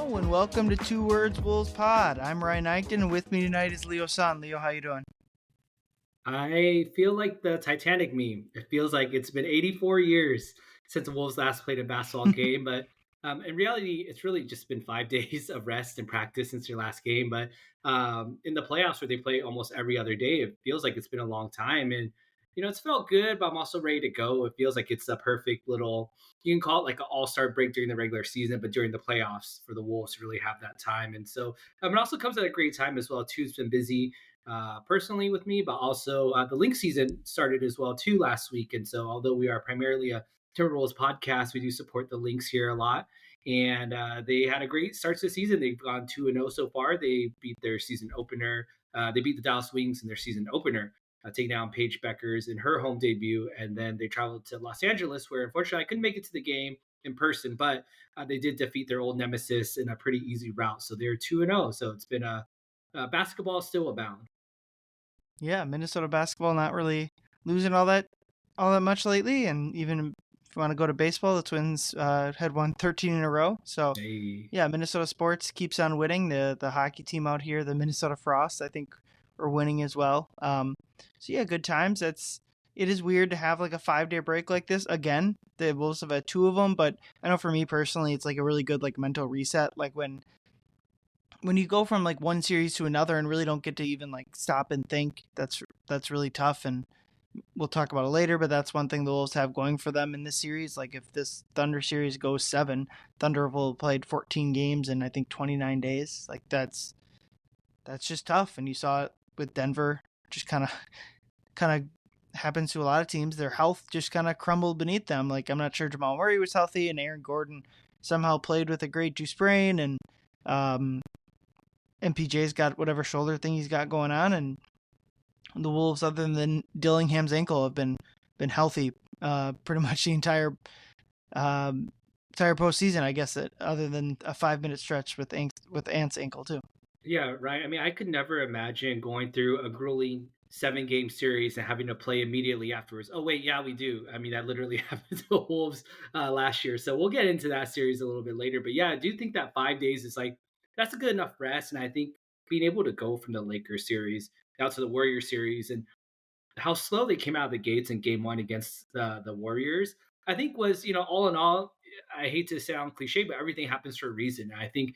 Hello and welcome to Two Words Wolves Pod. I'm Ryan Eichten and with me tonight is Leo Sun. Leo, how you doing? I feel like the Titanic meme. It feels like it's been 84 years since the Wolves last played a basketball game, but in reality, it's really just been 5 days of rest and practice since your last game. But in the playoffs, where they play almost every other day, it feels like it's been a long time. And it's felt good, but I'm also ready to go. It feels like it's the perfect little. You can call it like an all-star break during the regular season, but during the playoffs for the Wolves to really have that time. And so it also comes at a great time as well too. It's been busy personally with me, but also the Link season started as well too last week. And so, although we are primarily a Timberwolves podcast, we do support the Lynx here a lot. And they had a great start to the season. They've gone 2-0 so far. They beat their season opener. They beat the Dallas Wings in their season opener, taking down Paige Beckers in her home debut. And then they traveled to Los Angeles, where unfortunately I couldn't make it to the game in person, but they did defeat their old nemesis in a pretty easy route. So they're 2-0. So it's been a basketball still abound. Yeah, Minnesota basketball not really losing all that much lately, and even if you want to go to baseball, the Twins had won 13 in a row. So Hey. yeah, Minnesota sports keeps on winning. The hockey team out here, the Minnesota Frost, I think are winning as well. So yeah, good times. It is weird to have like a 5-day break like this again. The Wolves have had two of them, but I know for me personally, it's like a really good like mental reset. Like when you go from like one series to another and really don't get to even like stop and think, that's really tough. And we'll talk about it later, but that's one thing the Wolves have going for them in this series. Like if this Thunder series goes 7, Thunder will have played 14 games in I think 29 days. Like that's just tough. And you saw it with Denver, just kind of happens to a lot of teams. Their health just kind of crumbled beneath them. Like I'm not sure Jamal Murray was healthy, and Aaron Gordon somehow played with a grade 2 sprain, and MPJ's got whatever shoulder thing he's got going on, and the Wolves, other than Dillingham's ankle, have been healthy pretty much the entire postseason. I guess other than a 5-minute stretch with Ant's ankle too. Yeah, right. I mean, I could never imagine going through a grueling 7-game series and having to play immediately afterwards. Oh, wait, yeah, we do. I mean, that literally happened to the Wolves last year. So we'll get into that series a little bit later. But yeah, I do think that 5 days is like, that's a good enough rest. And I think being able to go from the Lakers series out to the Warriors series and how slow they came out of the gates in game one against the Warriors, I think was, all in all, I hate to sound cliche, but everything happens for a reason. And I think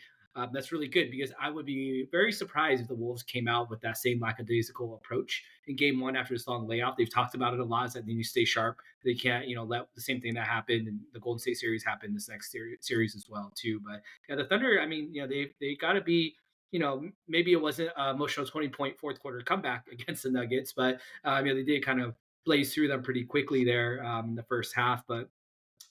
that's really good because I would be very surprised if the Wolves came out with that same lackadaisical approach in game one after this long layoff. They've talked about it a lot, is that they need to stay sharp. They can't, let the same thing that happened in the Golden State series happen this next series as well, too. But yeah, the Thunder, I mean, they got to be, maybe it wasn't an emotional 20-point fourth quarter comeback against the Nuggets, but they did kind of blaze through them pretty quickly there in the first half. But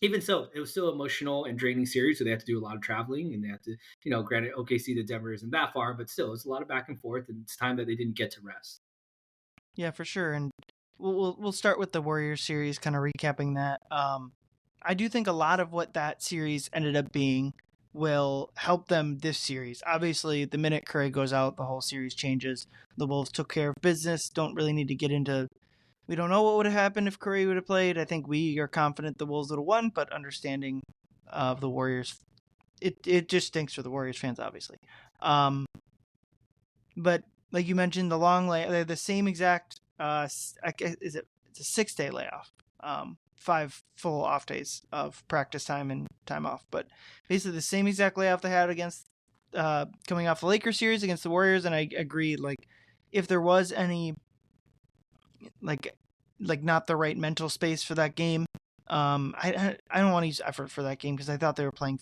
even so, it was still emotional and draining series, so they had to do a lot of traveling, and they had to, granted OKC to Denver isn't that far, but still, it's a lot of back and forth, and it's time that they didn't get to rest. Yeah, for sure. And we'll start with the Warriors series, kind of recapping that. I do think a lot of what that series ended up being will help them this series. Obviously, the minute Curry goes out, the whole series changes. The Wolves took care of business. Don't really need to get into. We don't know what would have happened if Curry would have played. I think we are confident the Wolves would have won, but understanding of the Warriors, it just stinks for the Warriors fans, obviously. But like you mentioned, the long they're the same exact. It's a 6-day layoff. 5 full off days of practice time and time off, but basically the same exact layoff they had against coming off the Lakers series against the Warriors. And I agree, like if there was any like not the right mental space for that game, I don't want to use effort for that game because I thought they were playing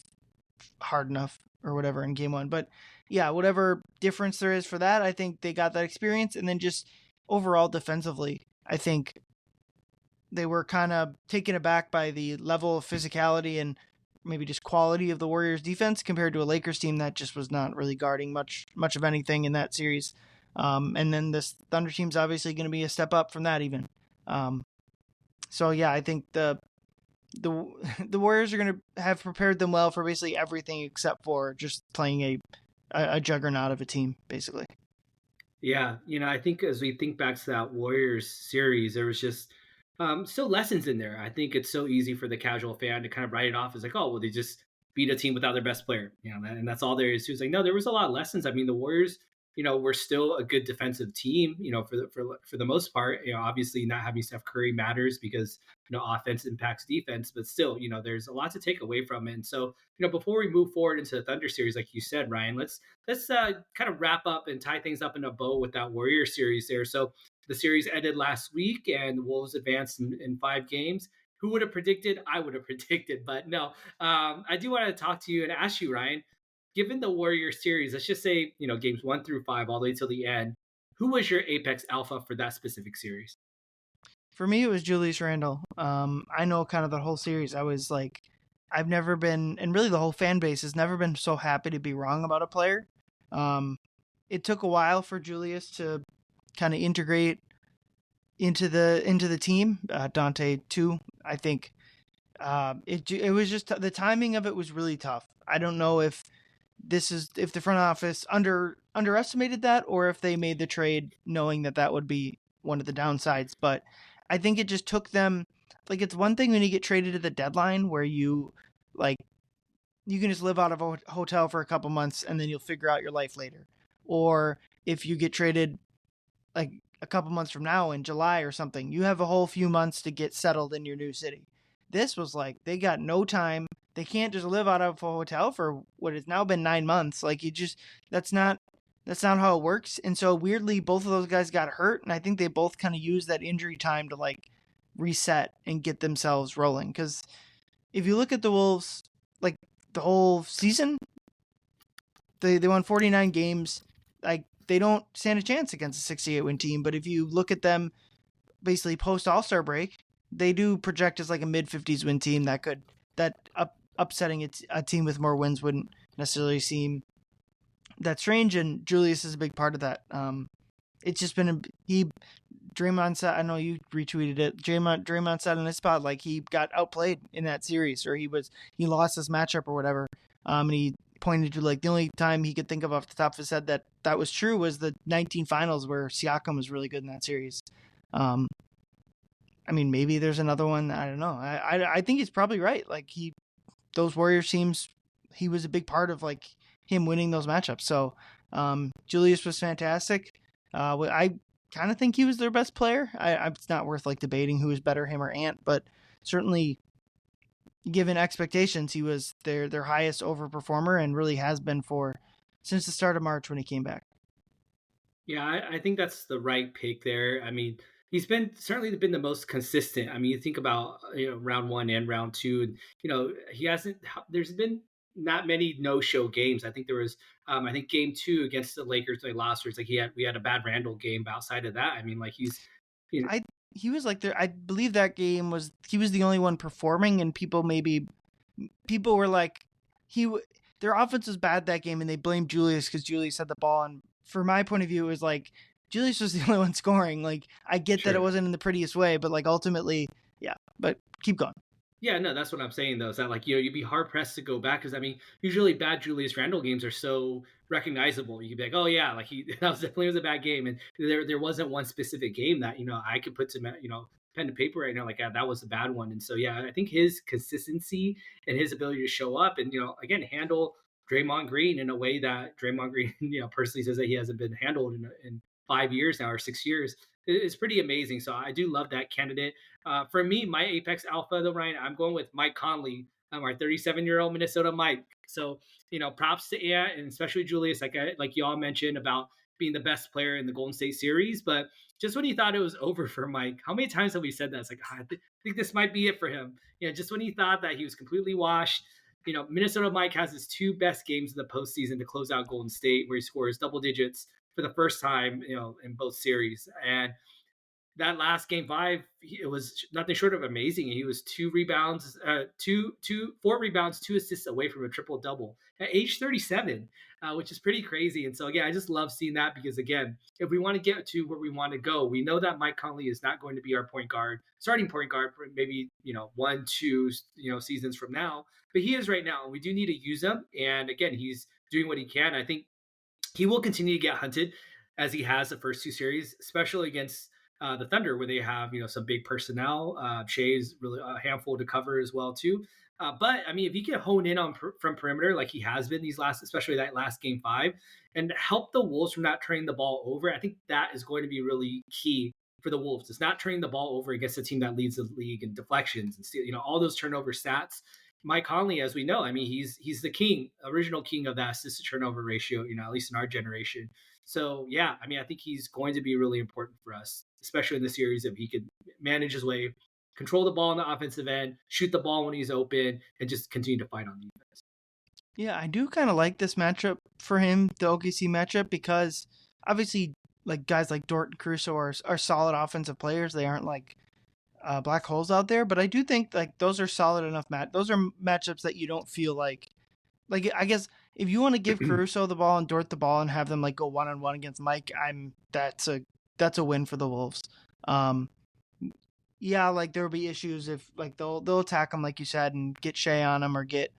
hard enough or whatever in game one. But yeah, whatever difference there is for that, I think they got that experience. And then just overall defensively, I think they were kind of taken aback by the level of physicality and maybe just quality of the Warriors defense compared to a Lakers team that just was not really guarding much of anything in that series. And then this Thunder team's obviously going to be a step up from that even. So yeah, I think the Warriors are going to have prepared them well for basically everything except for just playing a juggernaut of a team, basically. Yeah, I think as we think back to that Warriors series, there was just still lessons in there. I think it's so easy for the casual fan to kind of write it off as like, oh, well, they just beat a team without their best player. And that's all there is. He was like, no, there was a lot of lessons. I mean, the Warriors, were still a good defensive team, for the most part. Obviously not having Steph Curry matters because offense impacts defense, but still, there's a lot to take away from it. And so, before we move forward into the Thunder series, like you said, Ryan, let's kind of wrap up and tie things up in a bow with that Warrior series there. So the series ended last week, and the Wolves advanced in 5 games. Who would have predicted? I would have predicted, but no. I do want to talk to you and ask you, Ryan, given the Warrior series, let's just say, games 1 through 5, all the way till the end, who was your apex alpha for that specific series? For me, it was Julius Randle. I know kind of the whole series. I was like, I've never been, and really the whole fan base has never been so happy to be wrong about a player. It took a while for Julius to kind of integrate into the team. Dante too, I think. It was just the timing of it was really tough. I don't know if the front office underestimated that, or if they made the trade knowing that would be one of the downsides. But I think it just took them, like, it's one thing when you get traded at the deadline where you can just live out of a hotel for a couple months and then you'll figure out your life later. Or if you get traded like a couple months from now in July or something, you have a whole few months to get settled in your new city. This was like, they got no time. They can't just live out of a hotel for what has now been 9 months. Like, that's not how it works. And so weirdly, both of those guys got hurt, and I think they both kind of used that injury time to like reset and get themselves rolling. Because if you look at the Wolves, like the whole season, they won 49 games. Like, they don't stand a chance against a 68-win team. But if you look at them basically post All-Star break, they do project as like a mid-50s win team upsetting a team with more wins wouldn't necessarily seem that strange. And Julius is a big part of that. It's just been Draymond said, I know you retweeted it. Draymond said in his spot, like, he got outplayed in that series, or he lost his matchup or whatever. And he pointed to like the only time he could think of off the top of his head that was true was the 19 finals where Siakam was really good in that series. I mean, maybe there's another one. I don't know. I think he's probably right. Like, those Warriors teams, he was a big part of like him winning those matchups. So Julius was fantastic. I kind of think he was their best player. It's not worth like debating who was better, him or Ant, but certainly given expectations, he was their highest overperformer and really has been since the start of March when he came back. Yeah, I think that's the right pick there. I mean, he's certainly been the most consistent. I mean, you think about round 1 and round 2, and he hasn't. There's been not many no-show games. I think there was. I think game 2 against the Lakers, they lost. Like we had a bad Randle game. But outside of that, I mean, like he was like there. I believe that game he was the only one performing, and people were like their offense was bad that game, and they blamed Julius because Julius had the ball. And for my point of view, it was like Julius was the only one scoring. Like, I get that it wasn't in the prettiest way, but like ultimately, yeah. But keep going. Yeah, no, that's what I'm saying though. Is that like you'd be hard pressed to go back because I mean, usually bad Julius Randle games are so recognizable. You could be like, oh yeah, like that was a bad game, and there wasn't one specific game that I could put to pen to paper right now like that was a bad one. And so yeah, I think his consistency and his ability to show up and again handle Draymond Green in a way that Draymond Green personally says that he hasn't been handled in 5 years now or 6 years is pretty amazing. So I do love that candidate. For me, my apex alpha though, Ryan, I'm going with Mike Conley, our 37-year-old Minnesota Mike. So props to Ant and especially Julius, like y'all mentioned about being the best player in the Golden State series. But just when he thought it was over for Mike, how many times have we said that? It's like, I think this might be it for him. Just when he thought that he was completely washed, Minnesota Mike has his 2 best games in the postseason to close out Golden State, where he scores double digits for the first time, in both series. And that last game 5, it was nothing short of amazing. He was 4 rebounds, 2 assists away from a triple double at age 37, which is pretty crazy. And so again, I just love seeing that because again, if we want to get to where we want to go, we know that Mike Conley is not going to be our starting point guard for maybe 1, 2 seasons from now, but he is right now. We do need to use him, and again, he's doing what he can. I think he will continue to get hunted as he has the first 2 series, especially against the Thunder, where they have some big personnel. Shea's really a handful to cover as well too. But I mean, if he can hone in on from perimeter like he has been these last, especially that last game 5, and help the Wolves from not turning the ball over, I think that is going to be really key for the Wolves. It's not turning the ball over against a team that leads the league in deflections and steal, all those turnover stats. Mike Conley, as we know, I mean, he's the original king of that assist to turnover ratio, at least in our generation. So yeah, I mean, I think he's going to be really important for us, especially in the series if he could manage his way, control the ball on the offensive end, shoot the ball when he's open, and just continue to fight on defense. Yeah, I do kind of like this matchup for him, the OKC matchup, because obviously, like guys like Dort and Caruso are solid offensive players. They aren't like black holes out there, but I do think like those are solid enough those are matchups that you don't feel like I guess if you want to give Caruso the ball and Dort the ball and have them like go 1-on-1 against Mike, that's a win for the Wolves. Yeah, like there'll be issues if like they'll attack him like you said and get Shea on him or get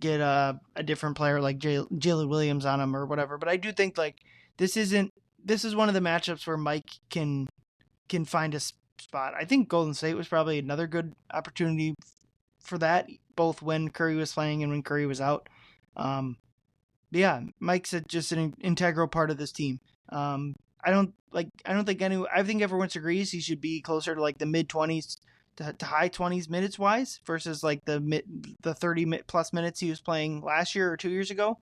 a different player like Jalen Williams on him or whatever. But I do think like this is one of the matchups where Mike can find a spot. I think Golden State was probably another good opportunity for that, both when Curry was playing and when Curry was out. Yeah, Mike's just an integral part of this team. I think everyone agrees he should be closer to like the mid-20s to high 20s minutes wise versus like the 30 plus minutes he was playing last year or 2 years ago.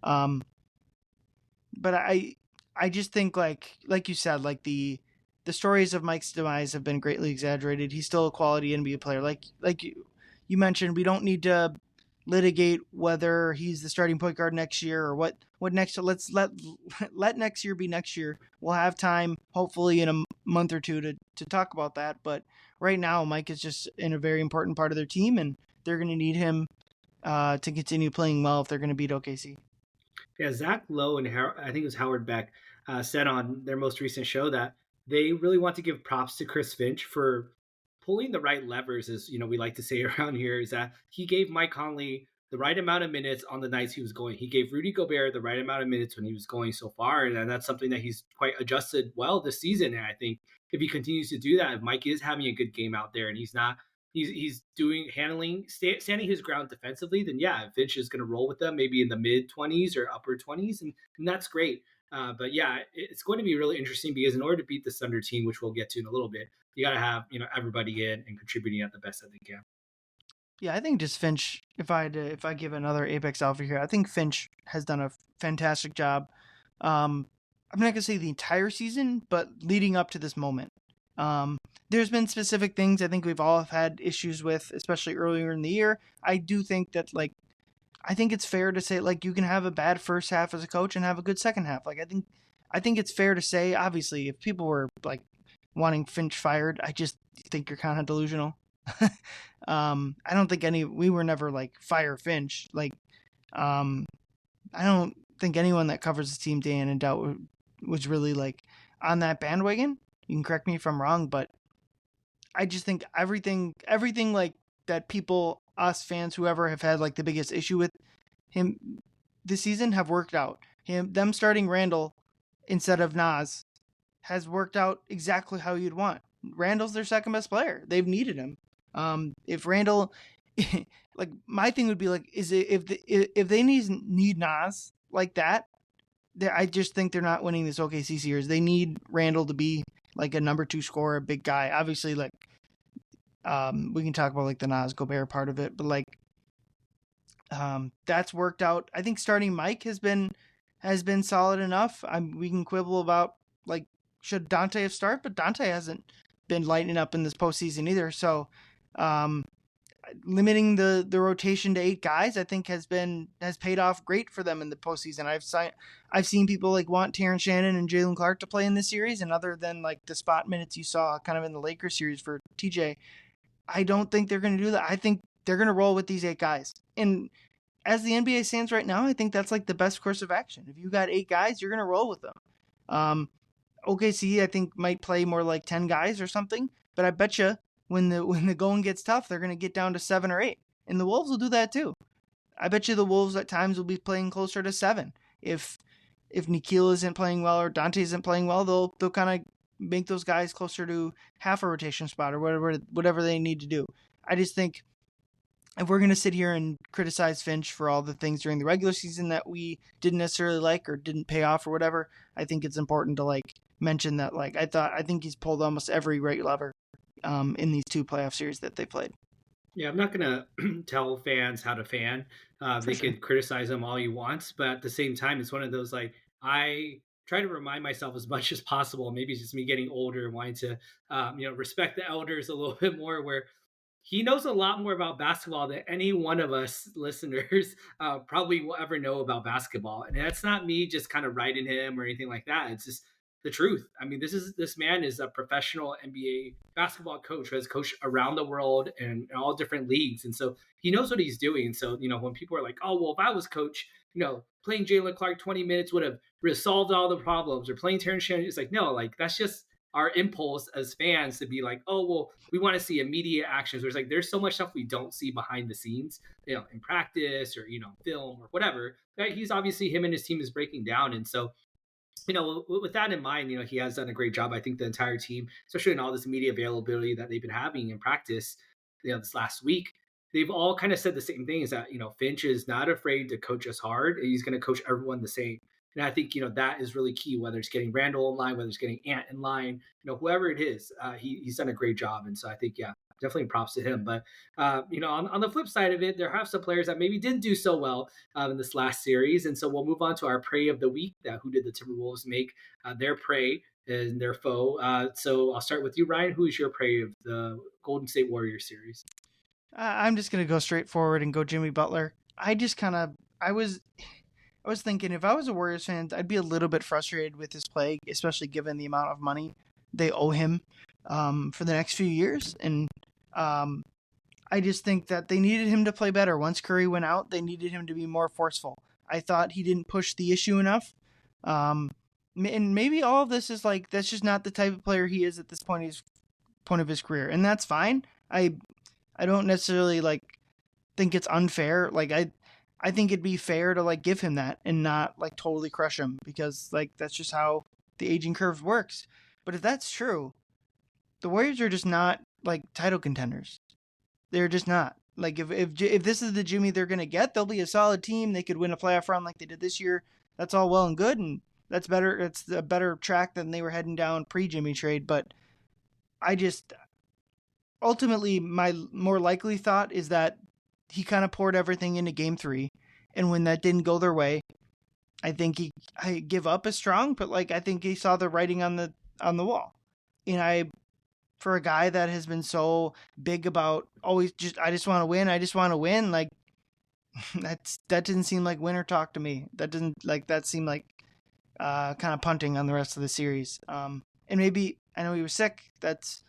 But I just think like you said, like the stories of Mike's demise have been greatly exaggerated. He's still a quality NBA player. Like you mentioned, we don't need to litigate whether he's the starting point guard next year or what next. Let's let next year be next year. We'll have time, hopefully in a month or two, to talk about that. But right now, Mike is just in a very important part of their team, and they're going to need him to continue playing well if they're going to beat OKC. Yeah, Zach Lowe and I think it was Howard Beck said on their most recent show that they really want to give props to Chris Finch for pulling the right levers, as we like to say around here, is that he gave Mike Conley the right amount of minutes on the nights he was going. He gave Rudy Gobert the right amount of minutes when he was going so far, and that's something that he's quite adjusted well this season. And I think if he continues to do that, if Mike is having a good game out there and he's standing his ground defensively, then yeah, Finch is going to roll with them maybe in the mid 20s or upper 20s, and that's great. But yeah, it's going to be really interesting because in order to beat the Thunder team, which we'll get to in a little bit, you got to have everybody in and contributing at the best that they can. Yeah, I think just Finch. If I give another Apex Alpha here, I think Finch has done a fantastic job. I'm not gonna say the entire season, but leading up to this moment, there's been specific things I think we've all had issues with, especially earlier in the year. I do think that I think it's fair to say you can have a bad first half as a coach and have a good second half. I think it's fair to say, obviously, if people were wanting Finch fired, I just think you're kind of delusional. I don't think we were never fire Finch. I don't think anyone that covers the team day in and out was really on that bandwagon. You can correct me if I'm wrong, but I just think everything that people, us fans, whoever have had the biggest issue with him this season have worked out. Them starting Randle instead of Nas has worked out exactly how you'd want. Randle's their second best player. They've needed him. If Randle, my thing would be if they need Nas like that, I just think they're not winning this OKC series. They need Randle to be a number 2 scorer, a big guy. Obviously, we can talk about the Nas Gobert part of it, but that's worked out. I think starting Mike has been solid enough. We can quibble about should Dante have started, but Dante hasn't been lighting up in this postseason either. So limiting the rotation to 8 guys, I think has paid off great for them in the postseason. I've seen people want Terrence Shannon and Jalen Clark to play in this series, and other than the spot minutes you saw kind of in the Lakers series for TJ, I don't think they're going to do that. I think they're going to roll with these 8 guys. And as the NBA stands right now, I think that's the best course of action. If you got 8 guys, you're going to roll with them. OKC, I think, might play more 10 guys or something, but I bet you when the going gets tough, they're going to get down to 7 or 8, and the Wolves will do that too. I bet you the Wolves at times will be playing closer to 7. If Nikhil isn't playing well or Dante isn't playing well, they'll kind of make those guys closer to half a rotation spot or whatever they need to do. I just think if we're going to sit here and criticize Finch for all the things during the regular season that we didn't necessarily like or didn't pay off or whatever, I think it's important to like mention that like I think he's pulled almost every right lever in these 2 playoff series that they played. Yeah, I'm not gonna tell fans how to fan. For They sure. could criticize him all you want, but at the same time, it's one of those like I try to remind myself as much as possible. Maybe it's just me getting older and wanting to, respect the elders a little bit more. Where he knows a lot more about basketball than any one of us listeners probably will ever know about basketball. And that's not me just kind of writing him or anything like that. It's just the truth. I mean, this man is a professional NBA basketball coach who has coached around the world and in all different leagues, and so he knows what he's doing. So when people are like, "Oh, well, if I was coach, playing Jalen Clark 20 minutes would have resolved all the problems," or playing Terrence Shannon, it's like, no, like that's just our impulse as fans to be like, oh, well, we want to see immediate actions. Where it's like there's so much stuff we don't see behind the scenes, in practice or film or whatever. That he's obviously him and his team is breaking down, and so with that in mind, he has done a great job. I think the entire team, especially in all this media availability that they've been having in practice, this last week, they've all kind of said the same thing: is that Finch is not afraid to coach us hard. He's going to coach everyone the same. And I think that is really key. Whether it's getting Randle in line, whether it's getting Ant in line, whoever it is, he's done a great job. And so I think, yeah, definitely props to him. But on the flip side of it, there have some players that maybe didn't do so well in this last series, and so we'll move on to our prey of the week. Who did the Timberwolves make their prey and their foe? So I'll start with you, Ryan. Who is your prey of the Golden State Warriors series? I'm just gonna go straight forward and go Jimmy Butler. I was thinking if I was a Warriors fan, I'd be a little bit frustrated with his play, especially given the amount of money they owe him for the next few years. And I just think that they needed him to play better. Once Curry went out, they needed him to be more forceful. I thought he didn't push the issue enough. And maybe all of this is like that's just not the type of player he is at this point of his career, and that's fine. I don't necessarily like think it's unfair. Like I think it'd be fair to like give him that and not like totally crush him because like that's just how the aging curve works. But if that's true, the Warriors are just not like title contenders. They're just not. Like if this is the Jimmy they're gonna get, they'll be a solid team. They could win a playoff run like they did this year. That's all well and good, and that's better. It's a better track than they were heading down pre-Jimmy trade. But I just ultimately my more likely thought is that he kind of poured everything into Game 3, and when that didn't go their way, I think I give up as strong, but like I think he saw the writing on the wall. And for a guy that has been so big about always I just want to win, like that didn't seem like winner talk to me. That seemed like kind of punting on the rest of the series. And maybe I know he was sick. That's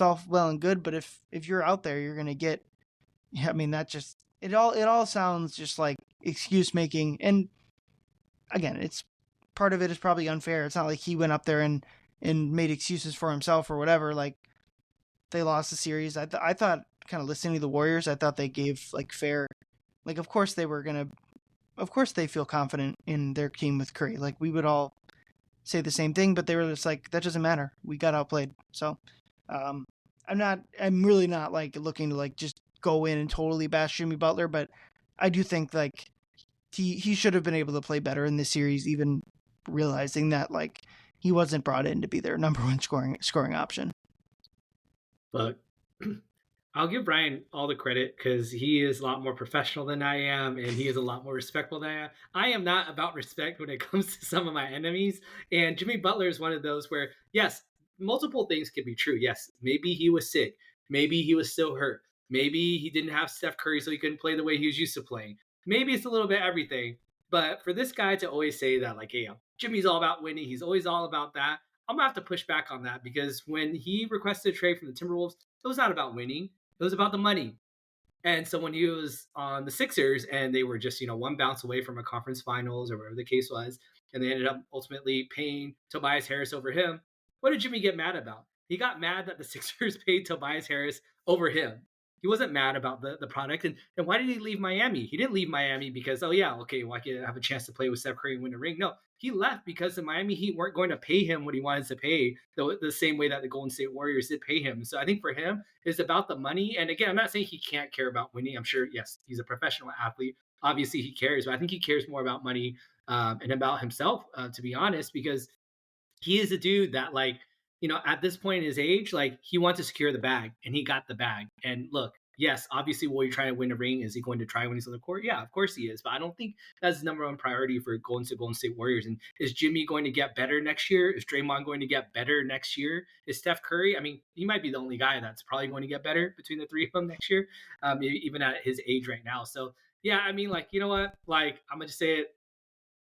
all well and good, but if you're out there, you're gonna get. Yeah, I mean that just it all sounds just like excuse making. And again, it's part of it is probably unfair. It's not like he went up there and made excuses for himself or whatever. Like they lost the series. I thought kind of listening to the Warriors, I thought they gave like fair. Like of course they feel confident in their team with Curry. Like we would all say the same thing, but they were just like that doesn't matter. We got outplayed. So I'm really not like looking to like just go in and totally bash Jimmy Butler, but I do think like he should have been able to play better in this series, even realizing that like he wasn't brought in to be their number one scoring option. But I'll give Ryan all the credit because he is a lot more professional than I am, and he is a lot more respectful than I am. I am not about respect when it comes to some of my enemies, and Jimmy Butler is one of those where, yes, multiple things can be true. Yes, maybe he was sick. Maybe he was still hurt. Maybe he didn't have Steph Curry, so he couldn't play the way he was used to playing. Maybe it's a little bit everything. But for this guy to always say that, like, hey, Jimmy's all about winning, he's always all about that, I'm going to have to push back on that because when he requested a trade from the Timberwolves, it was not about winning. It was about the money. And so when he was on the Sixers and they were just, one bounce away from a conference finals or whatever the case was, and they ended up ultimately paying Tobias Harris over him, what did Jimmy get mad about? He got mad that the Sixers paid Tobias Harris over him. he wasn't mad about the product. And why did he leave Miami? He didn't leave Miami because, oh yeah, okay, well, I could have a chance to play with Steph Curry and win a ring. No, he left because the Miami Heat weren't going to pay him what he wanted to pay the same way that the Golden State Warriors did pay him. So I think for him, it's about the money. And again, I'm not saying he can't care about winning. I'm sure, yes, he's a professional athlete. Obviously, he cares, but I think he cares more about money and about himself, to be honest, because he is a dude that, like, at this point in his age, like, he wants to secure the bag, and he got the bag. And look, yes, obviously, will he try to win a ring? Is he going to try when he's on the court? Yeah, of course he is. But I don't think that's the number one priority for Golden State Warriors. And is Jimmy going to get better next year? Is Draymond going to get better next year? Is Steph Curry? I mean, he might be the only guy that's probably going to get better between the three of them next year, even at his age right now. So yeah, I mean, like, you know what? Like, I'm gonna just say it.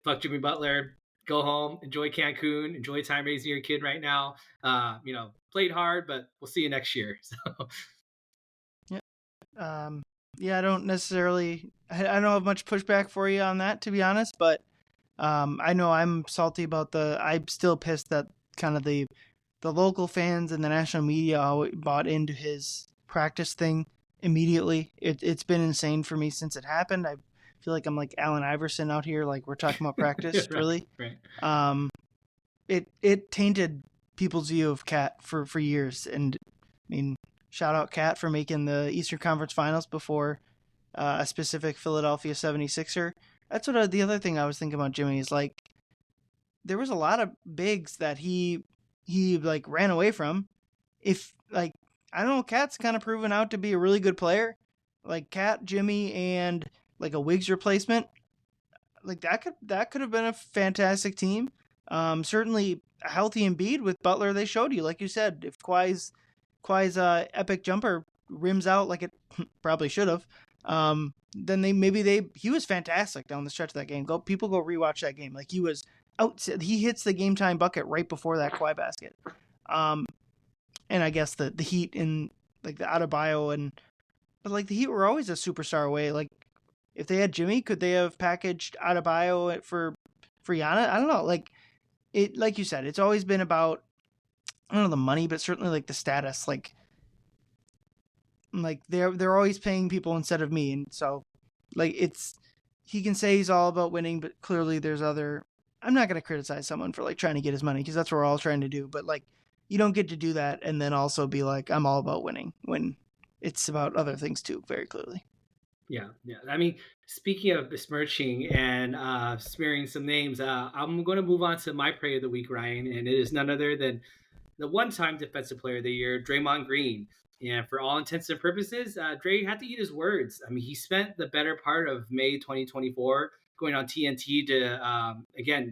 Fuck Jimmy Butler. Go home, enjoy Cancun, enjoy time raising your kid right now. Played hard, but we'll see you next year. So yeah, I don't necessarily, I don't have much pushback for you on that, to be honest, but I know I'm salty about I'm still pissed that kind of the local fans and the national media all bought into his practice thing immediately. It's been insane for me since it happened. I feel like I'm like Allen Iverson out here, like we're talking about practice, right, really. right. It tainted people's view of Cat for years, and I mean, shout out Cat for making the Eastern Conference Finals before a specific Philadelphia 76er. That's what the other thing I was thinking about Jimmy is, like, there was a lot of bigs that he like ran away from. If, like, I don't know, Cat's kind of proven out to be a really good player. Like Cat, Jimmy, and like a Wiggs replacement, like that could have been a fantastic team. Certainly a healthy Embiid with Butler, they showed you, like you said, if Kawhi's epic jumper rims out like it probably should have, then he was fantastic down the stretch of that game. People go rewatch that game. Like, he was out. He hits the game time bucket right before that Kawhi basket. And I guess the Heat in like the Adebayo but like the Heat were always a superstar away. Like, if they had Jimmy, could they have packaged Adebayo for Giannis? I don't know. Like you said, it's always been about, I don't know, the money, but certainly like the status. Like they're always paying people instead of me, and so like he can say he's all about winning, but clearly there's other. I'm not gonna criticize someone for like trying to get his money, because that's what we're all trying to do. But like, you don't get to do that and then also be like, I'm all about winning, when it's about other things too, very clearly. Yeah. I mean, speaking of besmirching and smearing some names, I'm going to move on to my prey of the week, Ryan, and it is none other than the one-time Defensive Player of the Year, Draymond Green. And for all intents and purposes, Dre had to eat his words. I mean, he spent the better part of May 2024 going on TNT to, again,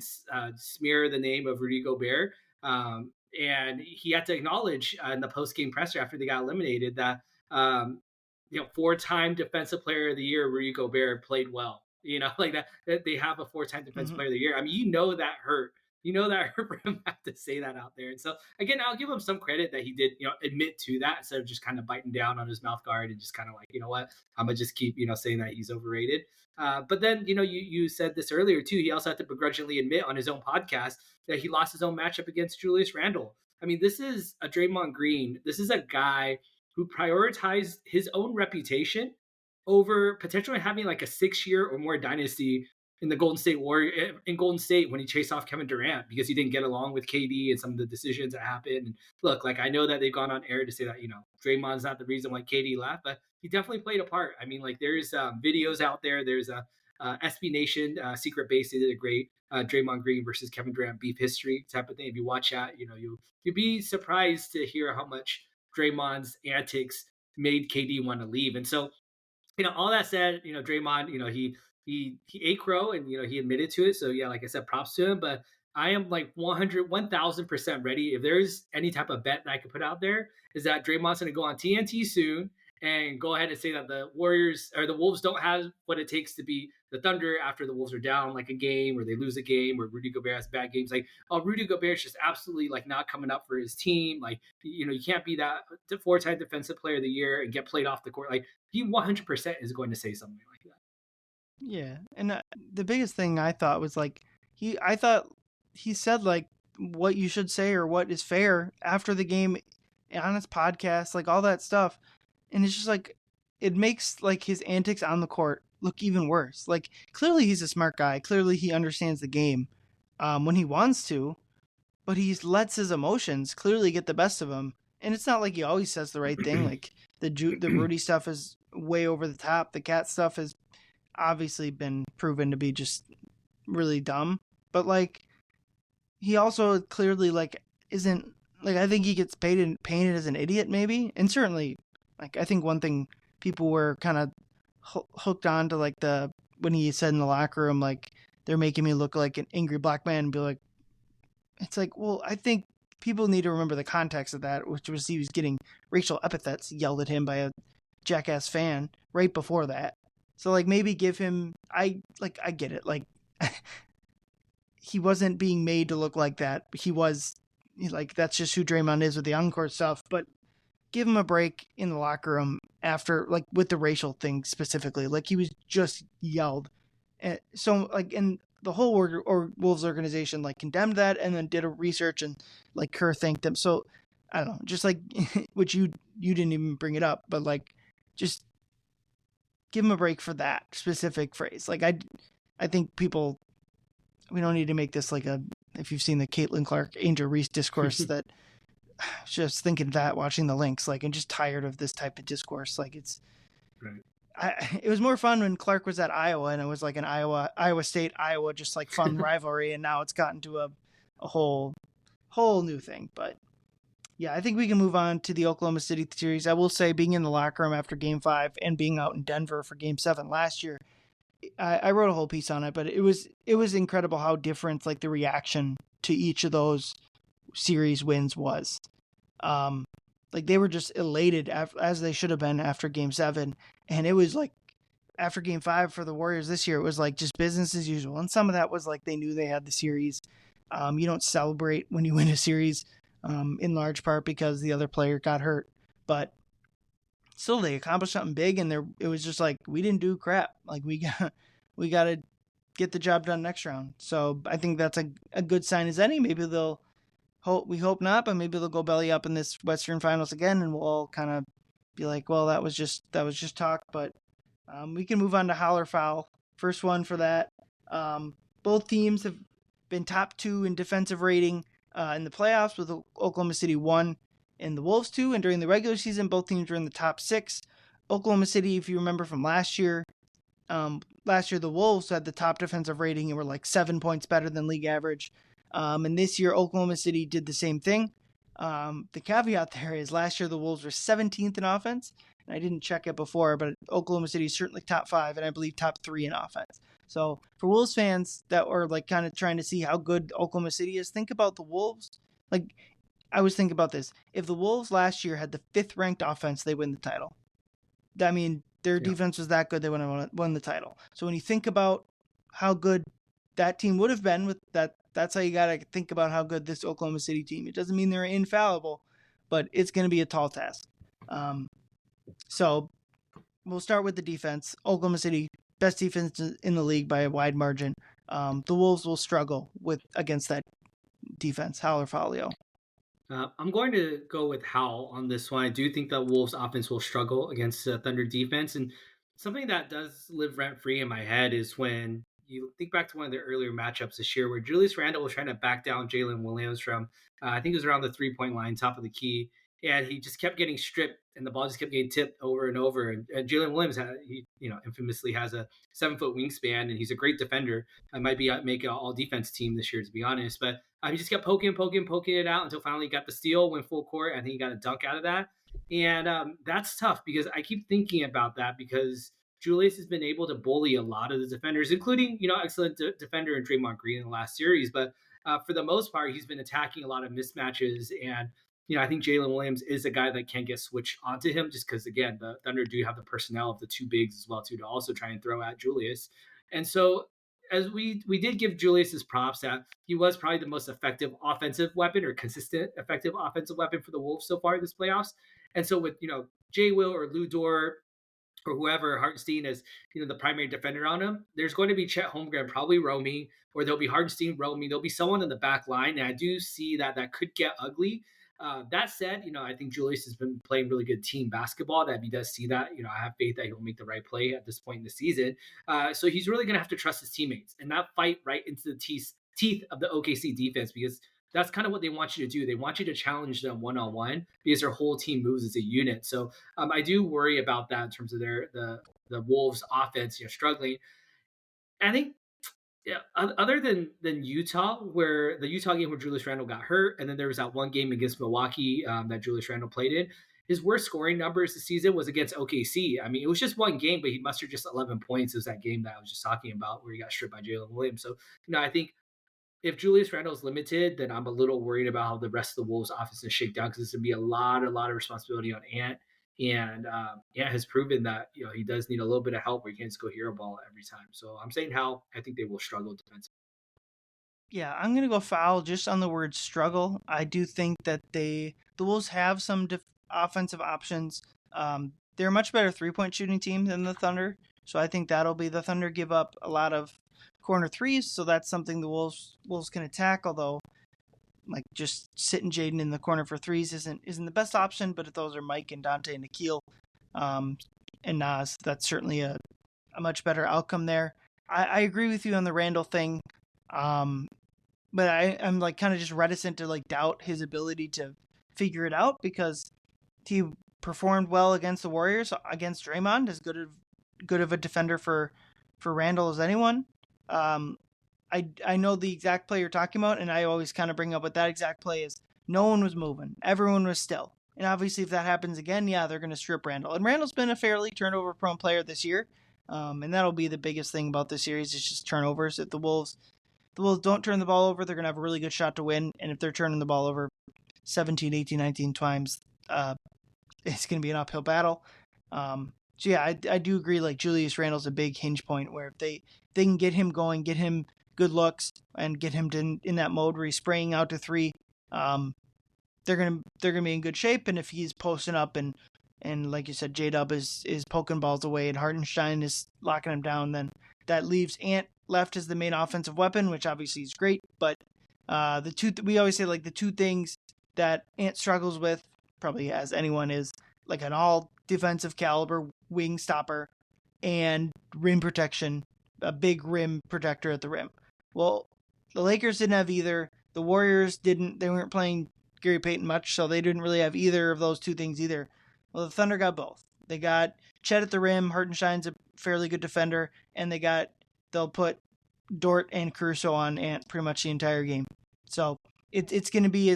smear the name of Rudy Gobert. And he had to acknowledge in the post-game presser after they got eliminated that, 4-time Defensive Player of the Year, Rudy Gobert, played well. Like that they have a 4-time Defensive Player of the Year. I mean, that hurt. That hurt for him to have to say that out there. And so, again, I'll give him some credit that he did, admit to that instead of just kind of biting down on his mouth guard and just kind of like, you know what, I'm going to just keep, saying that he's overrated. But then, you said this earlier too. He also had to begrudgingly admit on his own podcast that he lost his own matchup against Julius Randle. I mean, this is a Draymond Green. This is a guy who prioritized his own reputation over potentially having like a 6-year or more dynasty in the Golden State when he chased off Kevin Durant because he didn't get along with KD and some of the decisions that happened. And look, like, I know that they've gone on air to say that, Draymond's not the reason why KD left, but he definitely played a part. I mean, like, there's videos out there. There's a SB Nation Secret Base. They did a great Draymond Green versus Kevin Durant beef history type of thing. If you watch that, you'd be surprised to hear how much Draymond's antics made KD want to leave. And so, all that said, Draymond, he ate crow and, he admitted to it. So yeah, like I said, props to him, but I am like 1000% ready. If there's any type of bet that I could put out there, is that Draymond's going to go on TNT soon and go ahead and say that the Warriors or the Wolves don't have what it takes to be the Thunder after the Wolves are down like a game or they lose a game or Rudy Gobert has bad games. Like, oh, Rudy Gobert's just absolutely like not coming up for his team. Like, you can't be that 4-time Defensive Player of the Year and get played off the court. Like, he 100% is going to say something like that. Yeah, and the biggest thing I thought was like I thought he said like what you should say or what is fair after the game on his podcast, like all that stuff, and it's just like, it makes like his antics on the court look even worse. Like clearly he's a smart guy. Clearly he understands the game when he wants to, but he lets his emotions clearly get the best of him. And it's not like he always says the right thing. Like the Rudy stuff is way over the top. The cat stuff has obviously been proven to be just really dumb. But like he also clearly like isn't like I think he gets painted as an idiot maybe, and certainly like I think one thing people were kind of hooked on to like the when he said in the locker room like they're making me look like an angry black man and be like it's like well I think people need to remember the context of that, which was he was getting racial epithets yelled at him by a jackass fan right before that. So like maybe give him I get it like he wasn't being made to look like that. He was like that's just who Draymond is with the on-court stuff. But give him a break in the locker room after like with the racial thing specifically. Like he was just yelled. So like and the whole or Wolves organization like condemned that and then did a research and like Kerr thanked them. So I don't know, just like which you didn't even bring it up, but like just give him a break for that specific phrase. Like I think people we don't need to make this like a if you've seen the Caitlin Clark Angel Reese discourse that just thinking that watching the Lynx like and just tired of this type of discourse like it's Right. it was more fun when Clark was at Iowa and it was like an Iowa State Iowa just like fun rivalry and now it's gotten to a whole new thing. But yeah, I think we can move on to the Oklahoma City series. I will say being in the locker room after game 5 and being out in Denver for game 7 last year, I wrote a whole piece on it, but it was incredible how different like the reaction to each of those series wins was. Like they were just elated as they should have been after game 7, and it was like after game 5 for the Warriors this year it was like just business as usual, and some of that was like they knew they had the series. You don't celebrate when you win a series in large part because the other player got hurt, but still they accomplished something big, and it was just like we didn't do crap. Like we got to get the job done next round. So I think that's a good sign as any. Maybe they'll we hope not, but maybe they'll go belly up in this Western Finals again, and we'll all kind of be like, well, that was just talk. But we can move on to Holler Foul. First one for that. Both teams have been top 2 in defensive rating in the playoffs, with Oklahoma City 1 and the Wolves 2. And during the regular season, both teams were in the top 6. Oklahoma City, if you remember from last year, the Wolves had the top defensive rating and were like 7 points better than league average. And this year, Oklahoma City did the same thing. The caveat there is last year the Wolves were 17th in offense. And I didn't check it before, but Oklahoma City is certainly top 5 and I believe top 3 in offense. So for Wolves fans that are like kind of trying to see how good Oklahoma City is, think about the Wolves. Like I was thinking about this. If the Wolves last year had the 5th ranked offense, they win the title. I mean, their defense was that good, they would have won the title. So when you think about how good that team would have been with that, that's how you got to think about how good this Oklahoma City team. It doesn't mean they're infallible, but it's going to be a tall task. So we'll start with the defense. Oklahoma City, best defense in the league by a wide margin. The Wolves will struggle against that defense. Howl or foul, Leo? I'm going to go with Howl on this one. I do think that Wolves offense will struggle against the Thunder defense. And something that does live rent free in my head is when you think back to one of the earlier matchups this year where Julius Randle was trying to back down Jalen Williams from, I think it was around the 3-point line, top of the key. And he just kept getting stripped and the ball just kept getting tipped over and over. And Jalen Williams, infamously has a 7-foot wingspan and he's a great defender. I might make an all defense team this year, to be honest. But he just kept poking it out until finally he got the steal, went full court. I think he got a dunk out of that. And that's tough because I keep thinking about that because Julius has been able to bully a lot of the defenders, including, excellent defender in Draymond Green in the last series. But for the most part, he's been attacking a lot of mismatches. And, I think Jalen Williams is a guy that can get switched onto him just because, again, the Thunder do have the personnel of the 2 bigs as well, too, to also try and throw at Julius. And so as we did give Julius his props that he was probably the most effective offensive weapon or consistent effective offensive weapon for the Wolves so far this playoffs. And so with, Jay Will or Lou Dort or whoever, Hartenstein as, the primary defender on him, there's going to be Chet Holmgren probably roaming, or there'll be Hartenstein roaming. There'll be someone in the back line. And I do see that could get ugly. That said, I think Julius has been playing really good team basketball. That if he does see that, I have faith that he'll make the right play at this point in the season. So he's really going to have to trust his teammates and not fight right into the teeth of the OKC defense, because that's kind of what they want you to do. They want you to challenge them one on one because their whole team moves as a unit. So I do worry about that in terms of the Wolves offense, struggling. I think, yeah, other than Utah, where the Utah game where Julius Randle got hurt, and then there was that one game against Milwaukee that Julius Randle played in. His worst scoring numbers this season was against OKC. I mean, it was just one game, but he mustered just 11 points. It was that game that I was just talking about where he got stripped by Jalen Williams. So, I think if Julius Randle is limited, then I'm a little worried about how the rest of the Wolves offense is shake down, because it's going to be a lot of responsibility on Ant. And Ant has proven that he does need a little bit of help where he can't just go hero ball every time. So I'm saying how I think they will struggle defensively. Yeah, I'm gonna go foul just on the word struggle. I do think that the Wolves have some offensive options. They're a much better 3-point shooting team than the Thunder, so I think that'll be the Thunder give up a lot of corner threes, so that's something the Wolves can attack. Although, like, just sitting Jaden in the corner for threes isn't the best option. But if those are Mike and Dante and Nikhil, and Nas, that's certainly a much better outcome there. I agree with you on the Randle thing. But I'm like kind of just reticent to like doubt his ability to figure it out, because he performed well against the Warriors, against Draymond, as good of a defender for Randle as anyone. I know the exact play you're talking about, and I always kind of bring up what that exact play is. No one was moving. Everyone was still. And obviously if that happens again, yeah, they're going to strip Randle. And Randle's been a fairly turnover-prone player this year. And that'll be the biggest thing about this series, is just turnovers. If the Wolves don't turn the ball over, they're going to have a really good shot to win. And if they're turning the ball over 17, 18, 19 times, it's going to be an uphill battle. So yeah, I do agree. Like, Julius Randle's a big hinge point, where if they can get him going, get him good looks, and get him in that mode where he's spraying out to three, they're gonna be in good shape. And if he's posting up and like you said, J-Dub is poking balls away and Hartenstein is locking him down, then that leaves Ant left as the main offensive weapon, which obviously is great. But we always say, like, the two things that Ant struggles with, probably as anyone, is like an all defensive caliber wing stopper and rim protection, a big rim protector at the rim. Well, the Lakers didn't have either. The Warriors didn't. They weren't playing Gary Payton much, so they didn't really have either of those two things either. Well, the Thunder got both. They got Chet at the rim. Hartenstein's a fairly good defender, and they'll put Dort and Caruso on Ant pretty much the entire game. So it's going to be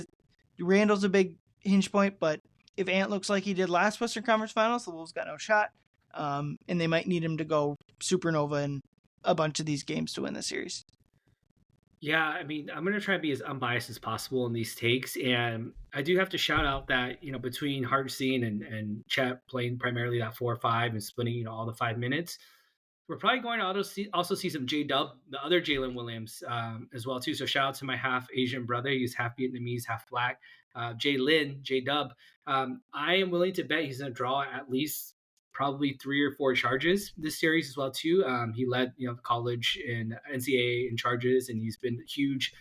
Randle's a big hinge point, but if Ant looks like he did last Western Conference Finals, the Wolves got no shot, and they might need him to go supernova in a bunch of these games to win the series. Yeah, I mean, I'm going to try and be as unbiased as possible in these takes. And I do have to shout out that, between Hartenstein and Chet playing primarily that 4-5 and splitting, all the 5 minutes, we're probably going to also see some J-Dub, the other Jalen Williams, as well, too. So shout out to my half Asian brother. He's half Vietnamese, half Black. J-Dub. I am willing to bet he's going to draw at least probably 3 or 4 charges this series as well, too. He led, college and NCAA in charges, and he's been huge.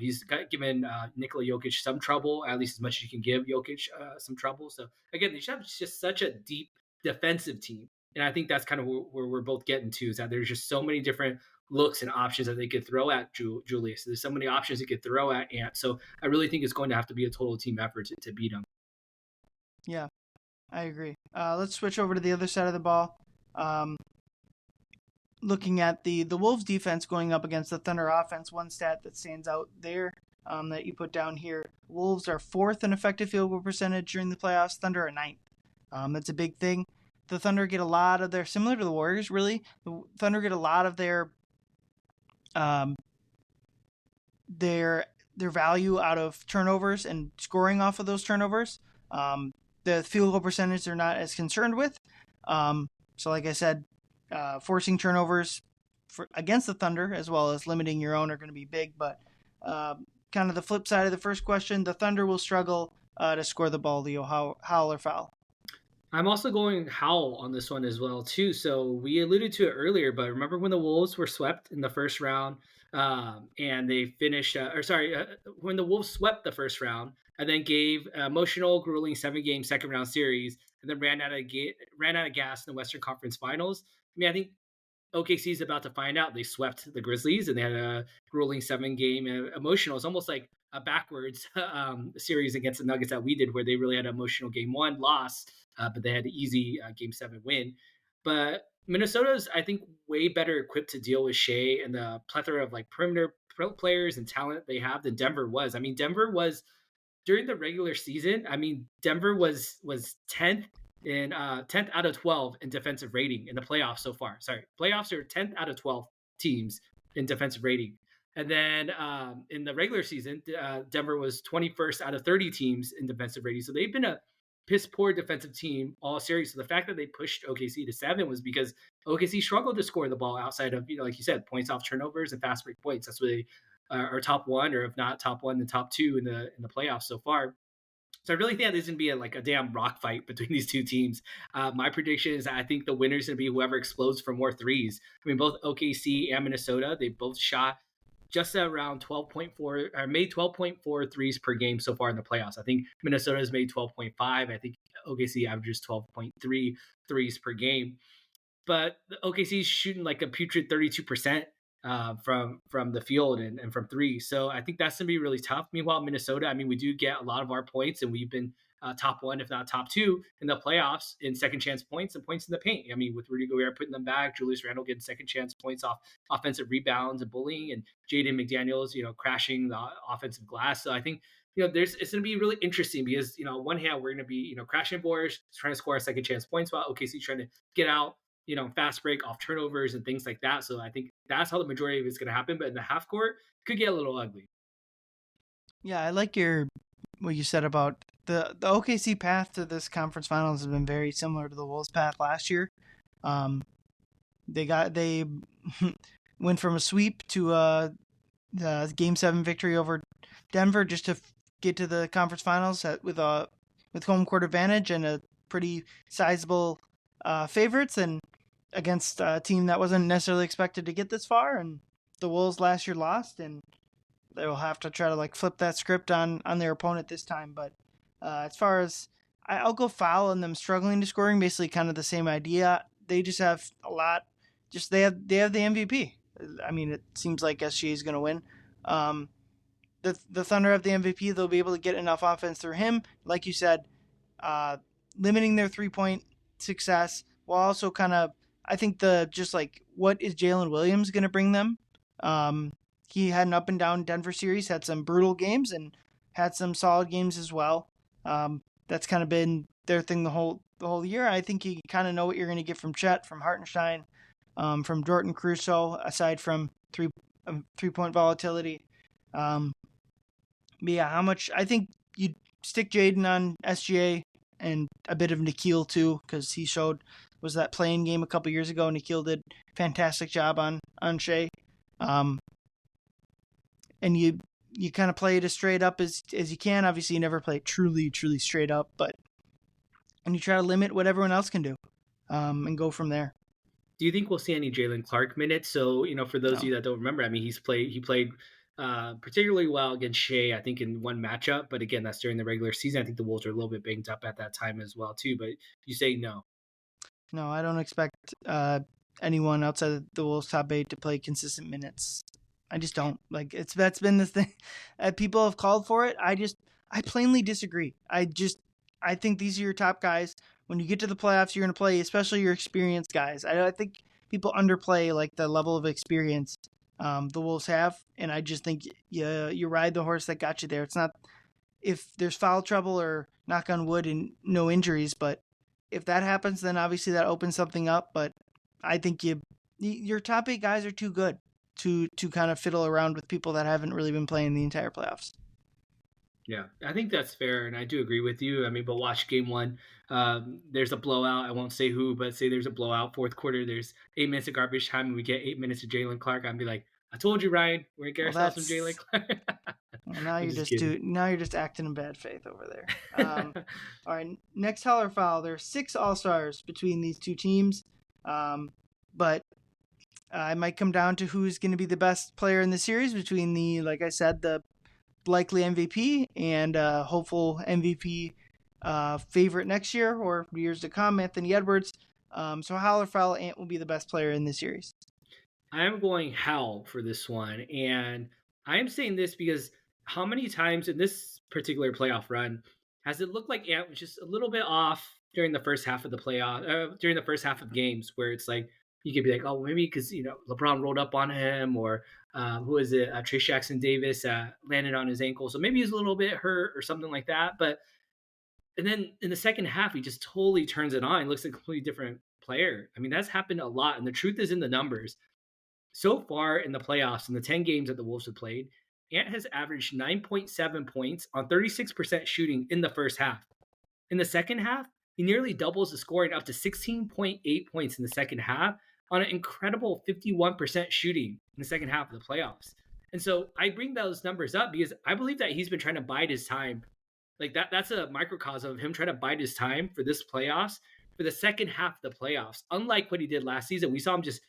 He's given Nikola Jokic some trouble, at least as much as you can give Jokic some trouble. So again, they have just such a deep defensive team. And I think that's kind of where we're both getting to, is that there's just so many different looks and options that they could throw at Julius. There's so many options they could throw at Ant. So I really think it's going to have to be a total team effort to beat him. Yeah, I agree. Let's switch over to the other side of the ball. Looking at the Wolves defense going up against the Thunder offense, one stat that stands out there that you put down here: Wolves are 4th in effective field goal percentage during the playoffs. Thunder are 9th. That's a big thing. The Thunder get a lot of their, similar to the Warriors, really. The Thunder get a lot of their value out of turnovers and scoring off of those turnovers. The field goal percentage they're not as concerned with. So like I said, forcing turnovers against the Thunder as well as limiting your own are going to be big. But kind of the flip side of the first question, the Thunder will struggle to score the ball, Leo. Howl or foul? I'm also going Howl on this one as well, too. So we alluded to it earlier, but remember when the Wolves were swept in the first round and they finished, when the Wolves swept the first round and then gave emotional, grueling 7-game second round series, and then ran out of gas in the Western Conference Finals. I mean, I think OKC is about to find out. They swept the Grizzlies and they had a grueling 7-game emotional. It's almost like a backwards series against the Nuggets that we did, where they really had an emotional game one loss, but they had an easy game 7 win. But Minnesota's, I think, way better equipped to deal with Shea and the plethora of like perimeter players and talent they have than Denver was. I mean, Denver was during the regular season. I mean, Denver was 10th in 10th out of 12 in defensive rating in the playoffs so far. Sorry, playoffs are 10th out of 12 teams in defensive rating. And then in the regular season, Denver was 21st out of 30 teams in defensive rating. So they've been a piss poor defensive team all series. So the fact that they pushed OKC to 7 was because OKC struggled to score the ball outside of, like you said, points off turnovers and fast break points. That's what they are top one, or if not top one, then top two in the playoffs so far. So I really think there's going to be a damn rock fight between these two teams. My prediction is I think the winner is going to be whoever explodes for more threes. I mean, both OKC and Minnesota, they both shot just around 12.4, or made 12.4 threes per game so far in the playoffs. I think Minnesota has made 12.5. I think OKC averages 12.3 threes per game. But the OKC is shooting like a putrid 32% from the field and from three. So I think that's going to be really tough. Meanwhile, Minnesota, I mean, we do get a lot of our points, and we've been top one, if not top two, in the playoffs in second chance points and points in the paint. I mean, with Rudy Gobert putting them back, Julius Randle getting second chance points off offensive rebounds and bullying, and Jaden McDaniels, crashing the offensive glass. So I think, it's going to be really interesting because, on one hand, we're going to be, crashing boards, trying to score our second chance points, while OKC trying to get out, fast break off turnovers and things like that. So I think that's how the majority of it's going to happen. But in the half court, it could get a little ugly. Yeah, I like what you said about the OKC path to this conference finals has been very similar to the Wolves' path last year. They went from a sweep to a Game 7 victory over Denver just to get to the conference finals with home court advantage and a pretty sizable favorites, and against a team that wasn't necessarily expected to get this far. And the Wolves last year lost, and they will have to try to flip that script on their opponent this time. But as far as I'll go foul on them struggling to scoring, basically kind of the same idea. They just have a lot. Just they have the MVP. I mean, it seems like SGA is going to win. The Thunder have the MVP. They'll be able to get enough offense through him, like you said, limiting their 3-point success, while also kind of, I think what is Jalen Williams going to bring them? He had an up and down Denver series, had some brutal games and had some solid games as well. That's kind of been their thing the whole year. I think you kind of know what you're going to get from Chet, from Hartenstein, from Jordan Crusoe, aside from 3-point volatility. But yeah, how much I think you stick Jaden on SGA and a bit of Nikhil too, because he was that playing game a couple years ago. Nikhil did a fantastic job on Shea. And you kind of play it as straight up as you can. Obviously, you never play it truly straight up, and you try to limit what everyone else can do, and go from there. Do you think we'll see any Jalen Clark minutes? So, for those of you that don't remember, I mean, he played particularly well against Shea, I think, in one matchup. But again, that's during the regular season. I think the Wolves are a little bit banged up at that time as well, too. But you say no. No, I don't expect anyone outside of the Wolves' top 8 to play consistent minutes. I just don't. That's been the thing. People have called for it. I plainly disagree. I think these are your top guys. When you get to the playoffs, you're going to play, especially your experienced guys. I think people underplay the level of experience the Wolves have, and I just think you ride the horse that got you there. It's not if there's foul trouble or knock on wood and no injuries, but if that happens, then obviously that opens something up. But I think your top 8 guys are too good to kind of fiddle around with people that haven't really been playing the entire playoffs. Yeah, I think that's fair, and I do agree with you. I mean, but watch game 1. There's a blowout. I won't say who, but say there's a blowout. Fourth quarter, there's 8 minutes of garbage time, and we get 8 minutes of Jalen Clark. I'd be like, I told you, Ryan, we're gonna get ourselves some Jalen Clark. Well, now you're just acting in bad faith over there. All right, next Hell or Foul. There's 6 All-Stars between these two teams, but it might come down to who's going to be the best player in the series between like I said, the likely MVP and hopeful MVP favorite next year or years to come, Anthony Edwards. So Howell or Foul, Ant will be the best player in this series. I am going Howell for this one. And I am saying this because how many times in this particular playoff run has it looked like Ant was just a little bit off during the first half of the playoff, during the first half of games where it's like, you could be like, oh, maybe because, LeBron rolled up on him or who is it? Trace Jackson Davis landed on his ankle. So maybe he's a little bit hurt or something like that. And then in the second half, he just totally turns it on. He looks like a completely different player. I mean, that's happened a lot. And the truth is in the numbers. So far in the playoffs, in the 10 games that the Wolves have played, Ant has averaged 9.7 points on 36% shooting in the first half. In the second half, he nearly doubles the scoring up to 16.8 points in the second half on an incredible 51% shooting in the second half of the playoffs. And so I bring those numbers up because I believe that he's been trying to bide his time. Like that's a microcosm of him trying to bide his time for this playoffs, for the second half of the playoffs. Unlike what he did last season, we saw him just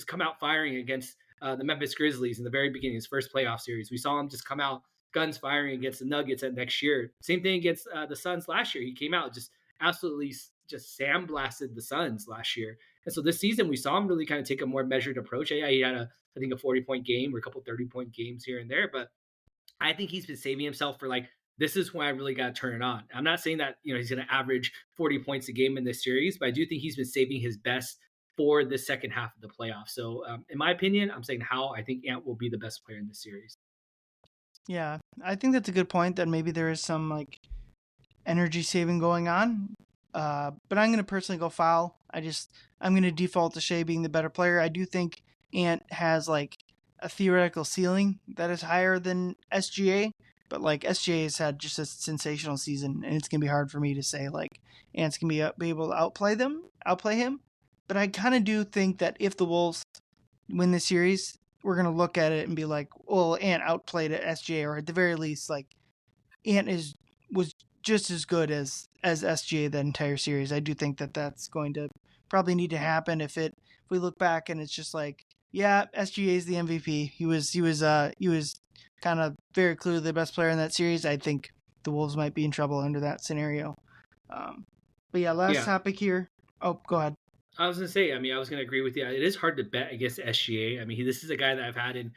come out firing against the Memphis Grizzlies in the very beginning of his first playoff series. We saw him just come out guns firing against the Nuggets at next year. Same thing against the Suns last year. He came out just absolutely just sandblasted the Suns last year. And so this season we saw him really kind of take a more measured approach. Yeah, he had I think a 40-point game or a couple 30-point games here and there, but I think he's been saving himself for like, this is when I really got to turn it on. I'm not saying that, he's going to average 40 points a game in this series, but I do think he's been saving his best for the second half of the playoffs. So in my opinion, I'm saying how I think Ant will be the best player in this series. Yeah, I think that's a good point that maybe there is some like energy saving going on. But I'm going to personally go Foul. I'm going to default to Shea being the better player. I do think Ant has like a theoretical ceiling that is higher than SGA, but like SGA has had just a sensational season, and it's going to be hard for me to say like Ant's going to be able to outplay him. But I kind of do think that if the Wolves win the series, we're going to look at it and be like, well, Ant outplayed SGA, or at the very least, like Ant was just as good as SGA that entire series. I do think that that's going to probably need to happen if we look back and it's just like, yeah, SGA is the MVP. He was kind of very clearly the best player in that series. I think the Wolves might be in trouble under that scenario. But yeah, last topic here. Oh, go ahead. I was going to say, I was going to agree with you. It is hard to bet against SGA. this is a guy that I've had in,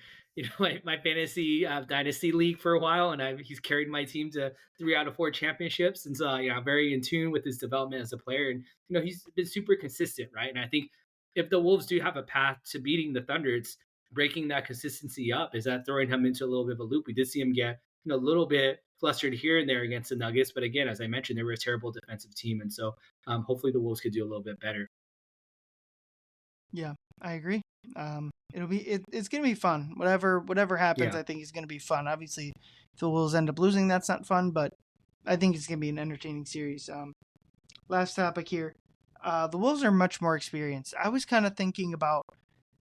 my fantasy dynasty league for a while, and he's carried my team to 3 out of 4 championships. And so, I'm very in tune with his development as a player. And, he's been super consistent, right? And I think if the Wolves do have a path to beating the Thunder, it's breaking that consistency up. Is that throwing him into a little bit of a loop? We did see him get, a little bit flustered here and there against the Nuggets. But again, as I mentioned, they were a terrible defensive team. And so hopefully the Wolves could do a little bit better. Yeah, I agree. It's gonna be fun. Whatever happens, I think it's gonna be fun. Obviously, if the Wolves end up losing, that's not fun, but I think it's gonna be an entertaining series. Last topic here. The Wolves are much more experienced. I was kind of thinking about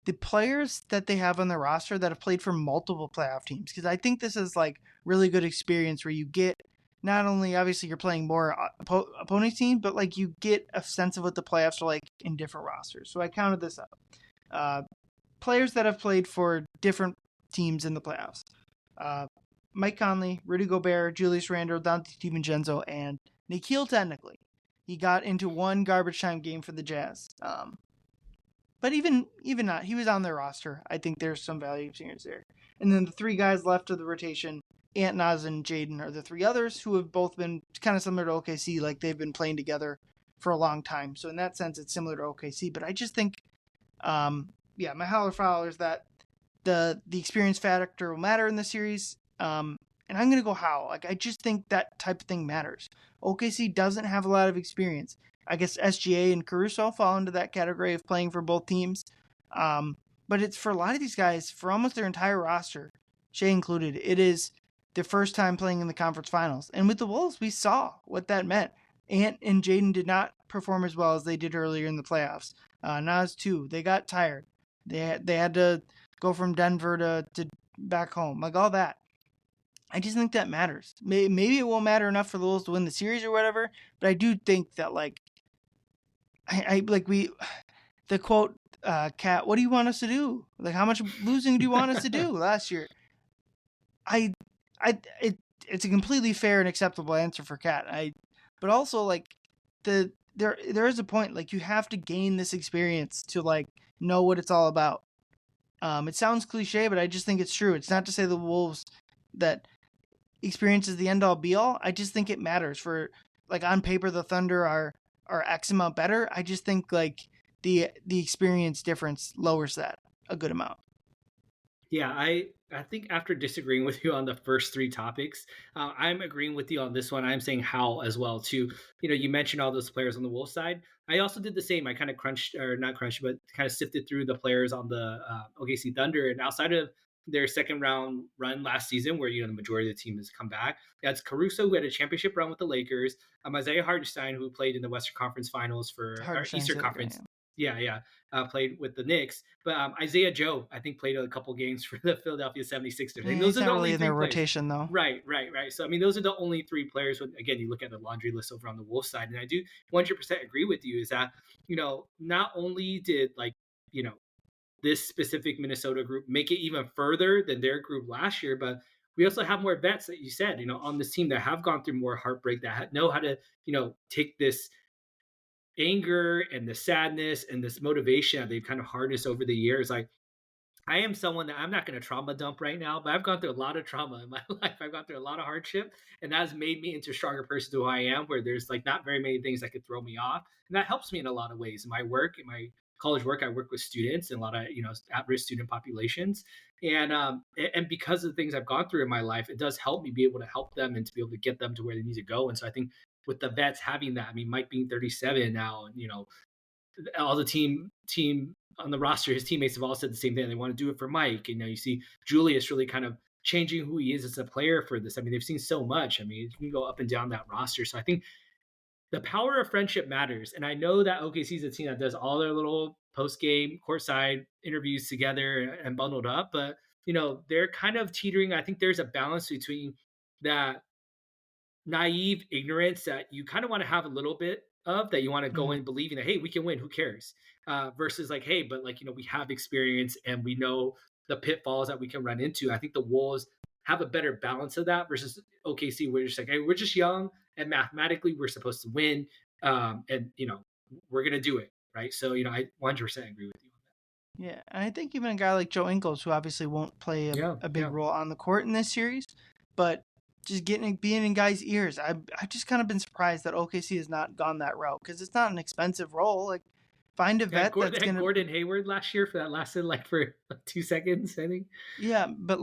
the players that they have on their roster that have played for multiple playoff teams, because I think this is like really good experience where you get not only obviously you're playing more opponent team, but like you get a sense of what the playoffs are like in different rosters. So I counted this up. Players that have played for different teams in the playoffs. Mike Conley, Rudy Gobert, Julius Randle, Dante DiVincenzo, and Nikhil technically. He got into one garbage time game for the Jazz. But even not, he was on their roster. I think there's some value experience there. And then the 3 guys left of the rotation, Ant, Naz, and Jaden are the 3 others who have both been kind of similar to OKC, like they've been playing together for a long time. So in that sense, it's similar to OKC. But I just think, my howler foul is that the experience factor will matter in the series. And I'm going to go Howell. Like, I just think that type of thing matters. OKC doesn't have a lot of experience. I guess SGA and Caruso fall into that category of playing for both teams. But it's for a lot of these guys, for almost their entire roster, Shea included, it is their first time playing in the conference finals. And with the Wolves, we saw what that meant. Ant and Jaden did not perform as well as they did earlier in the playoffs. Naz too. They got tired. They had to go from Denver to back home. Like all that. I just think that matters. Maybe it won't matter enough for the Wolves to win the series or whatever, but I do think that the quote, Kat, what do you want us to do? Like, how much losing do you want us to do last year? I it's a completely fair and acceptable answer for Cat. But also like there is a point, like you have to gain this experience to like know what it's all about. It sounds cliche, but I just think it's true. It's not to say the Wolves that experience is the end all be all. I just think it matters for like on paper the Thunder are X amount better. I just think like the experience difference lowers that a good amount. Yeah, I think after disagreeing with you on the first three topics, I'm agreeing with you on this one. I'm saying how as well too. You mentioned all those players on the Wolves side. I also did the same. I kind of crunched, or not crunched, but kind of sifted through the players on the OKC Thunder, and outside of their second round run last season, where the majority of the team has come back. That's Caruso, who had a championship run with the Lakers. Isaiah Hartenstein, who played in the Western Conference Finals or Eastern Conference. Yeah. Played with the Knicks. But Isaiah Joe, I think, played a couple games for the Philadelphia 76ers. Yeah, those are not really in their rotation, though. Right. So, those are the only three players. When, again, you look at the laundry list over on the Wolves side. And I do 100% agree with you is that, not only did, this specific Minnesota group make it even further than their group last year, but we also have more vets that you said, on this team that have gone through more heartbreak, that know how to, take this anger and the sadness and this motivation that they've kind of harnessed over the years. Like, I am someone that I'm not going to trauma dump right now, but I've gone through a lot of trauma in my life. I've gone through a lot of hardship, and that has made me into a stronger person who I am, where there's like not very many things that could throw me off. And that helps me in a lot of ways. In my work, in my college work, I work with students and a lot of, at-risk student populations. And because of the things I've gone through in my life, it does help me be able to help them and to be able to get them to where they need to go. And so I think with the vets having that, Mike being 37 now, and, all the team on the roster, his teammates have all said the same thing. They want to do it for Mike. And you see Julius really kind of changing who he is as a player for this. They've seen so much. You can go up and down that roster. So I think the power of friendship matters. And I know that OKC is a team that does all their little post-game courtside interviews together and bundled up, but they're kind of teetering. I think there's a balance between that naive ignorance that you kind of want to have a little bit of, that you want to go in believing that, hey, we can win, who cares, versus like, hey, but we have experience and we know the pitfalls that we can run into. I think the Wolves have a better balance of that versus OKC, where it's like, hey, we're just young and mathematically we're supposed to win, and we're gonna do it, right? So I 100% agree with you on that. Yeah, and I think even a guy like Joe Ingles, who obviously won't play a big role on the court in this series, but just being in guys' ears, I've just kind of been surprised that OKC has not gone that route, because it's not an expensive role. Like, find a vet that's gonna. Gordon Hayward last year for that lasted for 2 seconds, I think. Yeah, but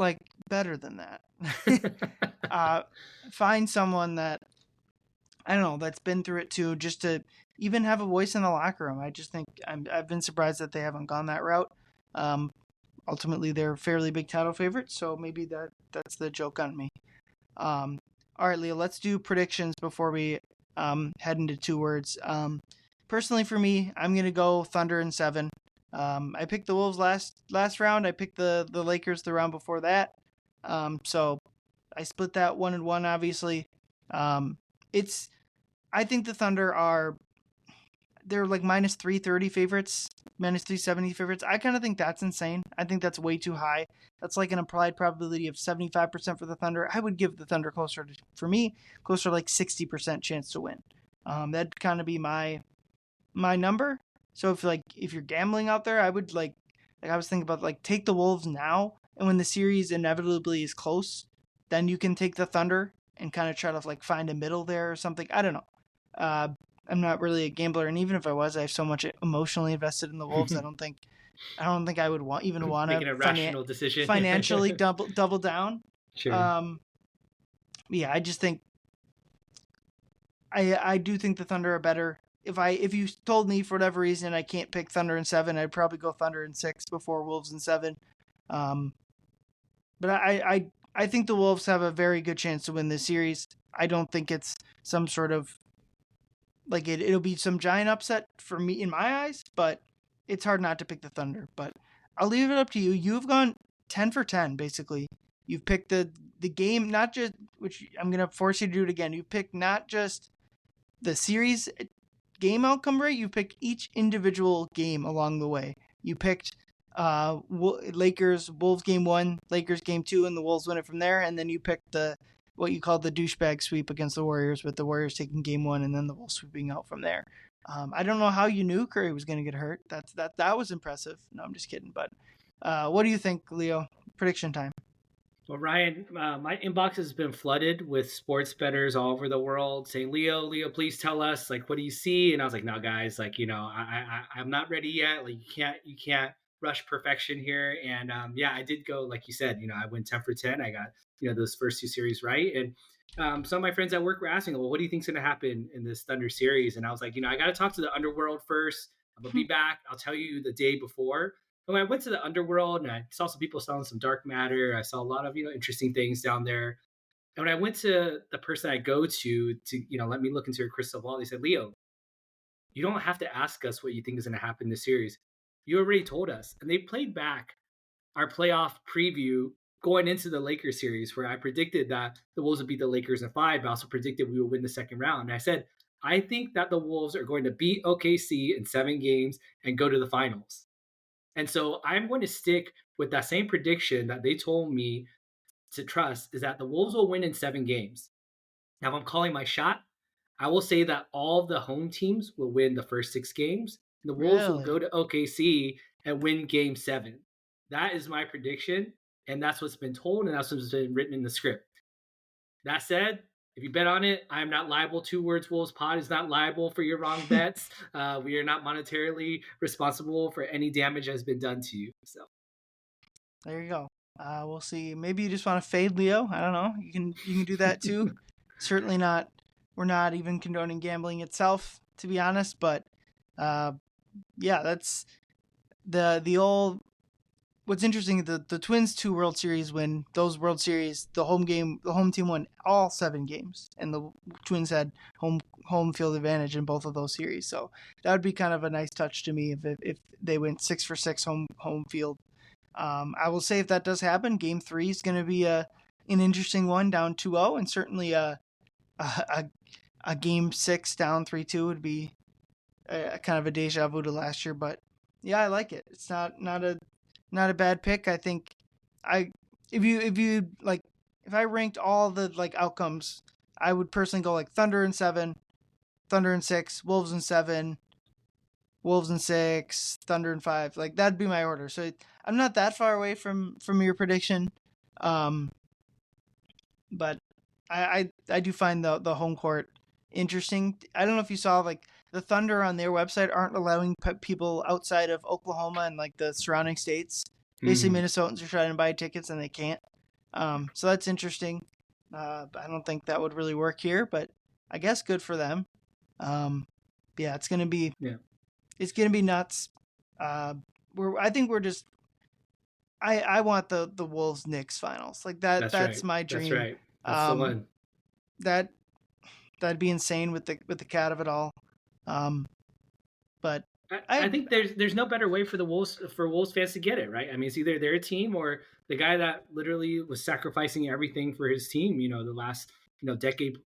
better than that. Find someone that, I don't know, that's been through it too, just to even have a voice in the locker room. I just think I've been surprised that they haven't gone that route. Ultimately, they're fairly big title favorites, so maybe that's the joke on me. All right, Leo, let's do predictions before we head into 2 words. Personally, for me, I'm going to go Thunder in 7. I picked the Wolves last round. I picked the Lakers the round before that. So I split that 1-1, obviously. I think the Thunder they're like minus 330 favorites, minus 370 favorites. I kind of think that's insane. I think that's way too high. That's like an implied probability of 75% for the Thunder. I would give the Thunder closer to like 60% chance to win. That'd kind of be my number. So if you're gambling out there, I would I was thinking about take the Wolves now, and when the series inevitably is close, then you can take the Thunder and kind of try to find a middle there or something. I don't know. I'm not really a gambler, and even if I was, I have so much emotionally invested in the Wolves. I don't think I would want to make a rational decision financially double down. Sure. Yeah, I just think I do think the Thunder are better. If you told me for whatever reason I can't pick Thunder in 7, I'd probably go Thunder in 6 before Wolves in 7. But I think the Wolves have a very good chance to win this series. I don't think it's some sort of it'll be some giant upset for me in my eyes, but it's hard not to pick the Thunder. But I'll leave it up to you. You've gone 10 for 10, basically. You've picked the game, not just, which I'm going to force you to do it again. You've picked not just the series game outcome rate, you picked each individual game along the way. You picked Lakers, Wolves game 1, Lakers game 2, and the Wolves win it from there. And then you picked what you called the douchebag sweep against the Warriors, with the Warriors taking game 1 and then the Wolves sweeping out from there. I don't know how you knew Curry was going to get hurt. That was impressive. No, I'm just kidding. But what do you think, Leo? Prediction time. Well, Ryan, my inbox has been flooded with sports bettors all over the world saying, Leo, please tell us, like, what do you see? And I was like, no, guys, like, I'm not ready yet. Like, you can't rush perfection here. And yeah, I did go, like you said, I went 10 for 10. I got, those first 2 series right. And some of my friends at work were asking, well, what do you think's going to happen in this Thunder series? And I was like, I got to talk to the underworld first. I'm going to be back. I'll tell you the day before. When I went to the underworld and I saw some people selling some dark matter, I saw a lot of, interesting things down there. And when I went to the person I go to, let me look into your crystal ball, they said, Leo, you don't have to ask us what you think is going to happen in this series. You already told us. And they played back our playoff preview going into the Lakers series, where I predicted that the Wolves would beat the Lakers in 5, but I also predicted we would win the second round. And I said, I think that the Wolves are going to beat OKC in 7 games and go to the finals. And so I'm going to stick with that same prediction that they told me to trust, is that the Wolves will win in 7 games. Now, if I'm calling my shot, I will say that all of the home teams will win the first 6 games. And the Wolves will go to OKC and win game 7. That is my prediction. And that's what's been told, and that's what's been written in the script. That said, if you bet on it, I am not liable. 2 Words Wolves Pod is not liable for your wrong bets. We are not monetarily responsible for any damage that has been done to you. So there you go. We'll see. Maybe you just want to fade Leo. I don't know. You can do that too. Certainly not. We're not even condoning gambling itself, to be honest. But yeah, that's the old. What's interesting, the Twins 2 World Series win. Those World Series, the home team won all 7 games, and the Twins had home field advantage in both of those series. So that would be kind of a nice touch to me if they went 6 for 6 home field. I will say, if that does happen, Game 3 is going to be an interesting one, down 2-0, and certainly a Game 6 down 3-2 would be kind of a deja vu to last year. But yeah, I like it. It's not a bad pick. I think if I ranked all the outcomes, I would personally go like Thunder in 7, Thunder in 6, Wolves in 7, Wolves in 6, Thunder in 5. Like, that'd be my order. So I'm not that far away from your prediction. But I do find the home court interesting. I don't know if you saw, like, the Thunder on their website aren't allowing people outside of Oklahoma and like the surrounding states. Basically, Minnesotans are trying to buy tickets and they can't. So that's interesting. I don't think that would really work here, but I guess good for them. Yeah, it's gonna be nuts. I think we're just. I want the Wolves Knicks finals. Like that. That's right. My dream. That's right. That's the one. That'd be insane with the cat of it all. But I think there's no better way for Wolves fans to get it, right? I mean, it's either their team or the guy that literally was sacrificing everything for his team, the last decade,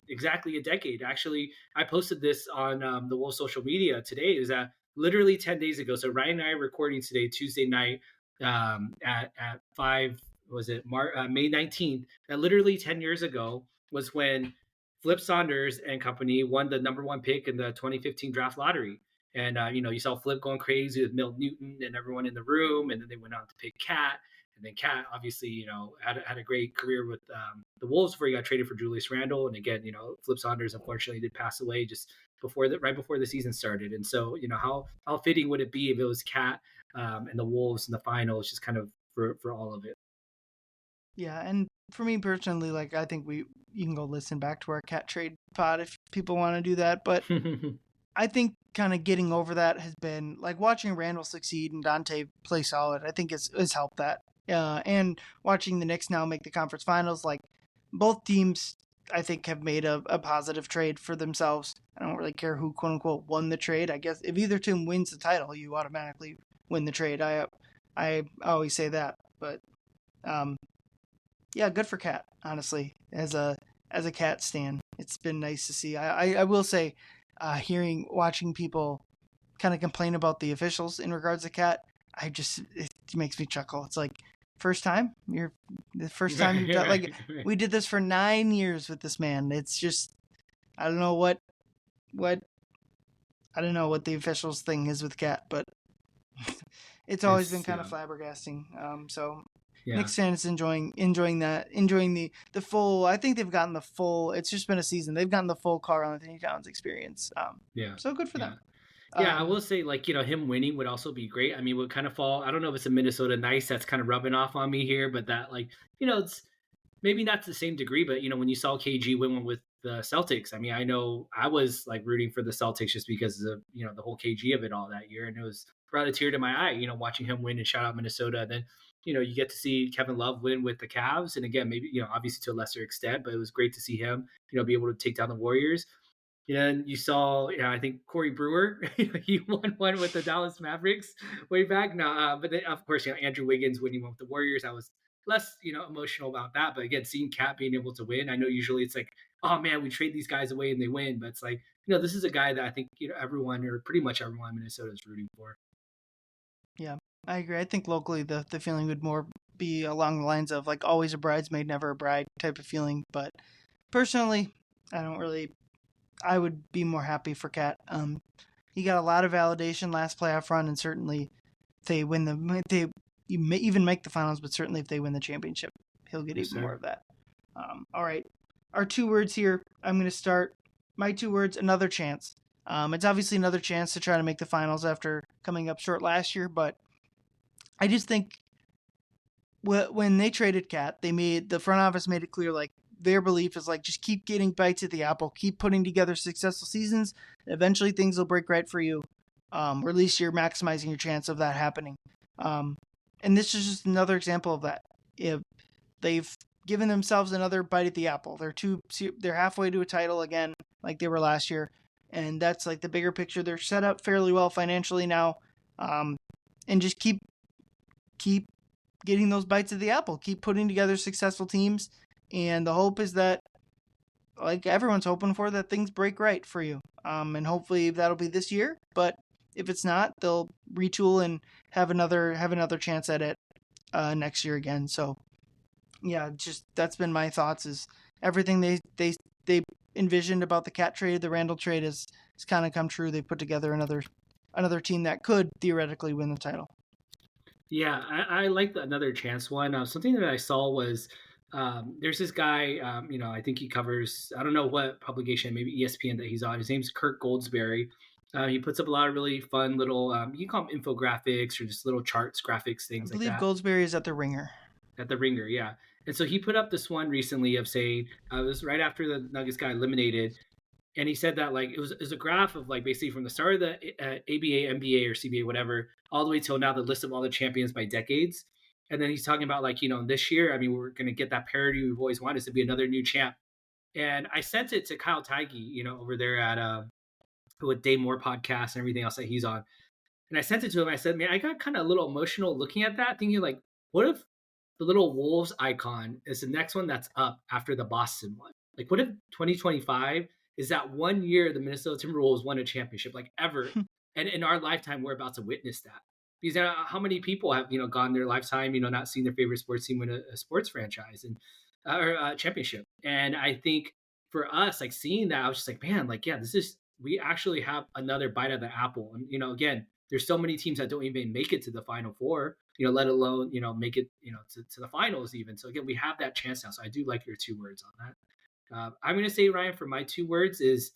exactly a decade. Actually, I posted this on the Wolves social media today. Is that literally 10 days ago? So Ryan and I are recording today, Tuesday night, at 5. Was it May 19th? That literally 10 years ago was when Flip Saunders and company won the number 1 pick in the 2015 draft lottery. And, you saw Flip going crazy with Milt Newton and everyone in the room. And then they went on to pick Cat. And then Cat, obviously, had a great career with the Wolves before he got traded for Julius Randle. And again, Flip Saunders, unfortunately, did pass away just right before the season started. And so, how fitting would it be if it was Cat and the Wolves in the finals, just kind of for all of it. Yeah, and for me personally, like, I think you can go listen back to our Cat trade pod if people want to do that. But I think kind of getting over that has been, like, watching Randle succeed and Dante play solid. I think it's helped that. And watching the Knicks now make the conference finals, like, both teams, I think, have made a positive trade for themselves. I don't really care who, quote unquote, won the trade. I guess if either team wins the title, you automatically win the trade. I always say that. But yeah, good for Cat, honestly, as a Cat stan. It's been nice to see. I will say, watching people kind of complain about the officials in regards to Cat, it makes me chuckle. It's like, first time? The first time you've done, like, we did this for 9 years with this man. It's just, I don't know what I don't know what the officials thing is with Cat, but it's always been kind of flabbergasting. So Knicks fans enjoying the full. I think they've gotten the full. It's just been a season. They've gotten the full Karl-Anthony Towns experience. So good for them. Yeah, I will say, like, him winning would also be great. I mean, would kind of fall. I don't know if it's a Minnesota nice that's kind of rubbing off on me here, but that, like, it's maybe not to the same degree, but when you saw KG win one with the Celtics, I mean, I know I was like rooting for the Celtics just because of the whole KG of it all that year, and it was brought a tear to my eye, watching him win and shout out Minnesota. And then you get to see Kevin Love win with the Cavs, and again, maybe obviously to a lesser extent, but it was great to see him be able to take down the Warriors. And you saw, I think Corey Brewer, he won one with the Dallas Mavericks way back now. But then, of course, Andrew Wiggins winning one with the Warriors. I was less, emotional about that. But again, seeing Cat being able to win, I know usually it's like, oh man, we trade these guys away and they win. But it's like, this is a guy that I think, everyone, or pretty much everyone in Minnesota is rooting for. Yeah, I agree. I think locally the feeling would more be along the lines of like always a bridesmaid, never a bride type of feeling. But personally, I would be more happy for Cat. He got a lot of validation last playoff run, and certainly if they even make the finals, but certainly if they win the championship, he'll get even more of that. All right, our 2 words here. I'm going to start my 2 words. Another chance. It's obviously another chance to try to make the finals after coming up short last year, but I just think when they traded Cat, the front office made it clear, like, their belief is like, just keep getting bites at the apple, keep putting together successful seasons. Eventually things will break right for you. Or at least you're maximizing your chance of that happening. And this is just another example of that. If they've given themselves another bite at the apple, they're halfway to a title again, like they were last year. And that's like the bigger picture. They're set up fairly well financially now. And just keep getting those bites at the apple, keep putting together successful teams. And the hope is that, like everyone's hoping for, that things break right for you. And hopefully that'll be this year. But if it's not, they'll retool and have another chance at it next year again. So yeah, just that's been my thoughts. Is everything they envisioned about the Cat trade, the Randle trade, has kind of come true. They put together another team that could theoretically win the title. Yeah, I like the another chance one. Something that I saw was. There's this guy, I think he covers, I don't know what publication, maybe ESPN that he's on. His name's Kirk Goldsberry. He puts up a lot of really fun little, you can call them infographics or just little charts, graphics, things like that. I believe Goldsberry is at the Ringer. At the Ringer, yeah. And so he put up this one recently of saying, it was right after the Nuggets got eliminated. And he said that, like, it was a graph of, like, basically from the start of the ABA, NBA, or CBA, whatever, all the way till now, the list of all the champions by decades. And then he's talking about, like, this year, I mean, we're going to get that parity we've always wanted, to be another new champ. And I sent it to Kyle Teige, over there at with Dave Moore podcast and everything else that he's on. And I sent it to him. I said, man, I got kind of a little emotional looking at that, thinking, like, what if the little Wolves icon is the next one that's up after the Boston one? Like, what if 2025 is that 1 year the Minnesota Timberwolves won a championship, like, ever? And in our lifetime, we're about to witness that. Because how many people have gone their lifetime not seeing their favorite sports team win a sports franchise and or a championship? And I think for us, like, seeing that, I was just like, man, like, yeah, we actually have another bite of the apple. And again, there's so many teams that don't even make it to the Final Four, let alone make it to the finals even. So again, we have that chance now. So I do like your 2 words on that. I'm going to say, Ryan, for my 2 words is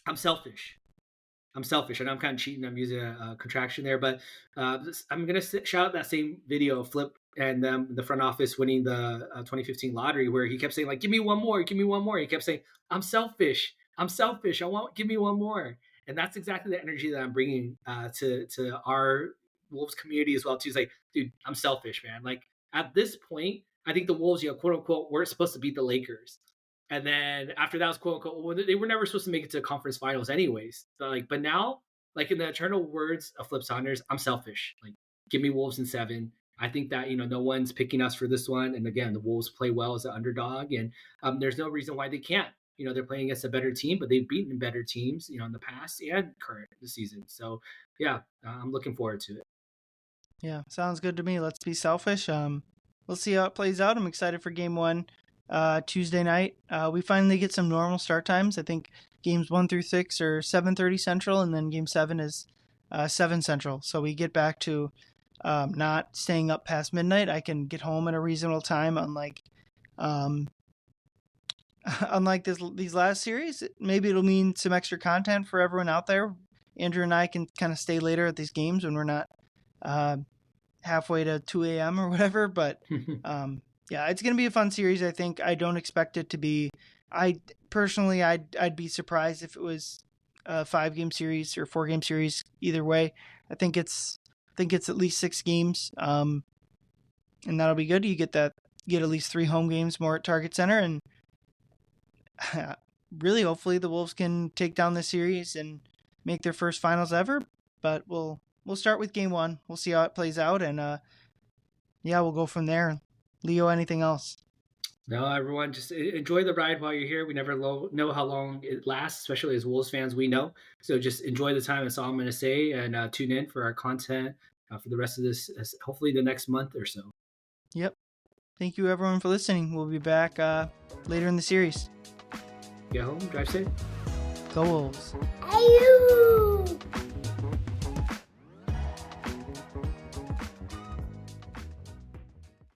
I'm selfish. I know I'm kind of cheating. I'm using a contraction there, but I'm going to shout out that same video of Flip and the front office winning the 2015 lottery, where he kept saying, like, give me one more. He kept saying, I'm selfish. Give me one more. And that's exactly the energy that I'm bringing to our Wolves community as well, too. It's like, dude, I'm selfish, man. Like, at this point, I think the Wolves, quote unquote, weren't supposed to beat the Lakers. And then after that was quote unquote, well, they were never supposed to make it to conference finals anyways. But now, like, in the eternal words of Flip Saunders, I'm selfish. Like, give me Wolves in 7. I think that, no one's picking us for this one. And again, the Wolves play well as an underdog, and there's no reason why they can't. They're playing against a better team, but they've beaten better teams, in the past and current this season. So yeah, I'm looking forward to it. Yeah, sounds good to me. Let's be selfish. We'll see how it plays out. I'm excited for game one, Tuesday night. We finally get some normal start times. I think games 1 through 6 are 7:30 Central, and then game 7 is 7 Central. So we get back to not staying up past midnight. I can get home at a reasonable time, um, unlike these last series. Maybe it'll mean some extra content for everyone out there. Andrew and I can kind of stay later at these games when we're not halfway to 2 a.m. or whatever. But yeah, it's going to be a fun series, I think. I don't expect it to be. I'd be surprised if it was a 5-game series or 4-game series. Either way, I think it's at least 6 games, and that'll be good. You get at least 3 home games more at Target Center, and really, hopefully, the Wolves can take down the series and make their first finals ever. But we'll start with game 1. We'll see how it plays out, and we'll go from there. Leo, anything else? No, everyone, just enjoy the ride while you're here. We never know how long it lasts, especially as Wolves fans, we know. So just enjoy the time. That's all I'm going to say. And tune in for our content for the rest of this, hopefully the next month or so. Yep. Thank you, everyone, for listening. We'll be back later in the series. Get home. Drive safe. Go Wolves. Ayoo!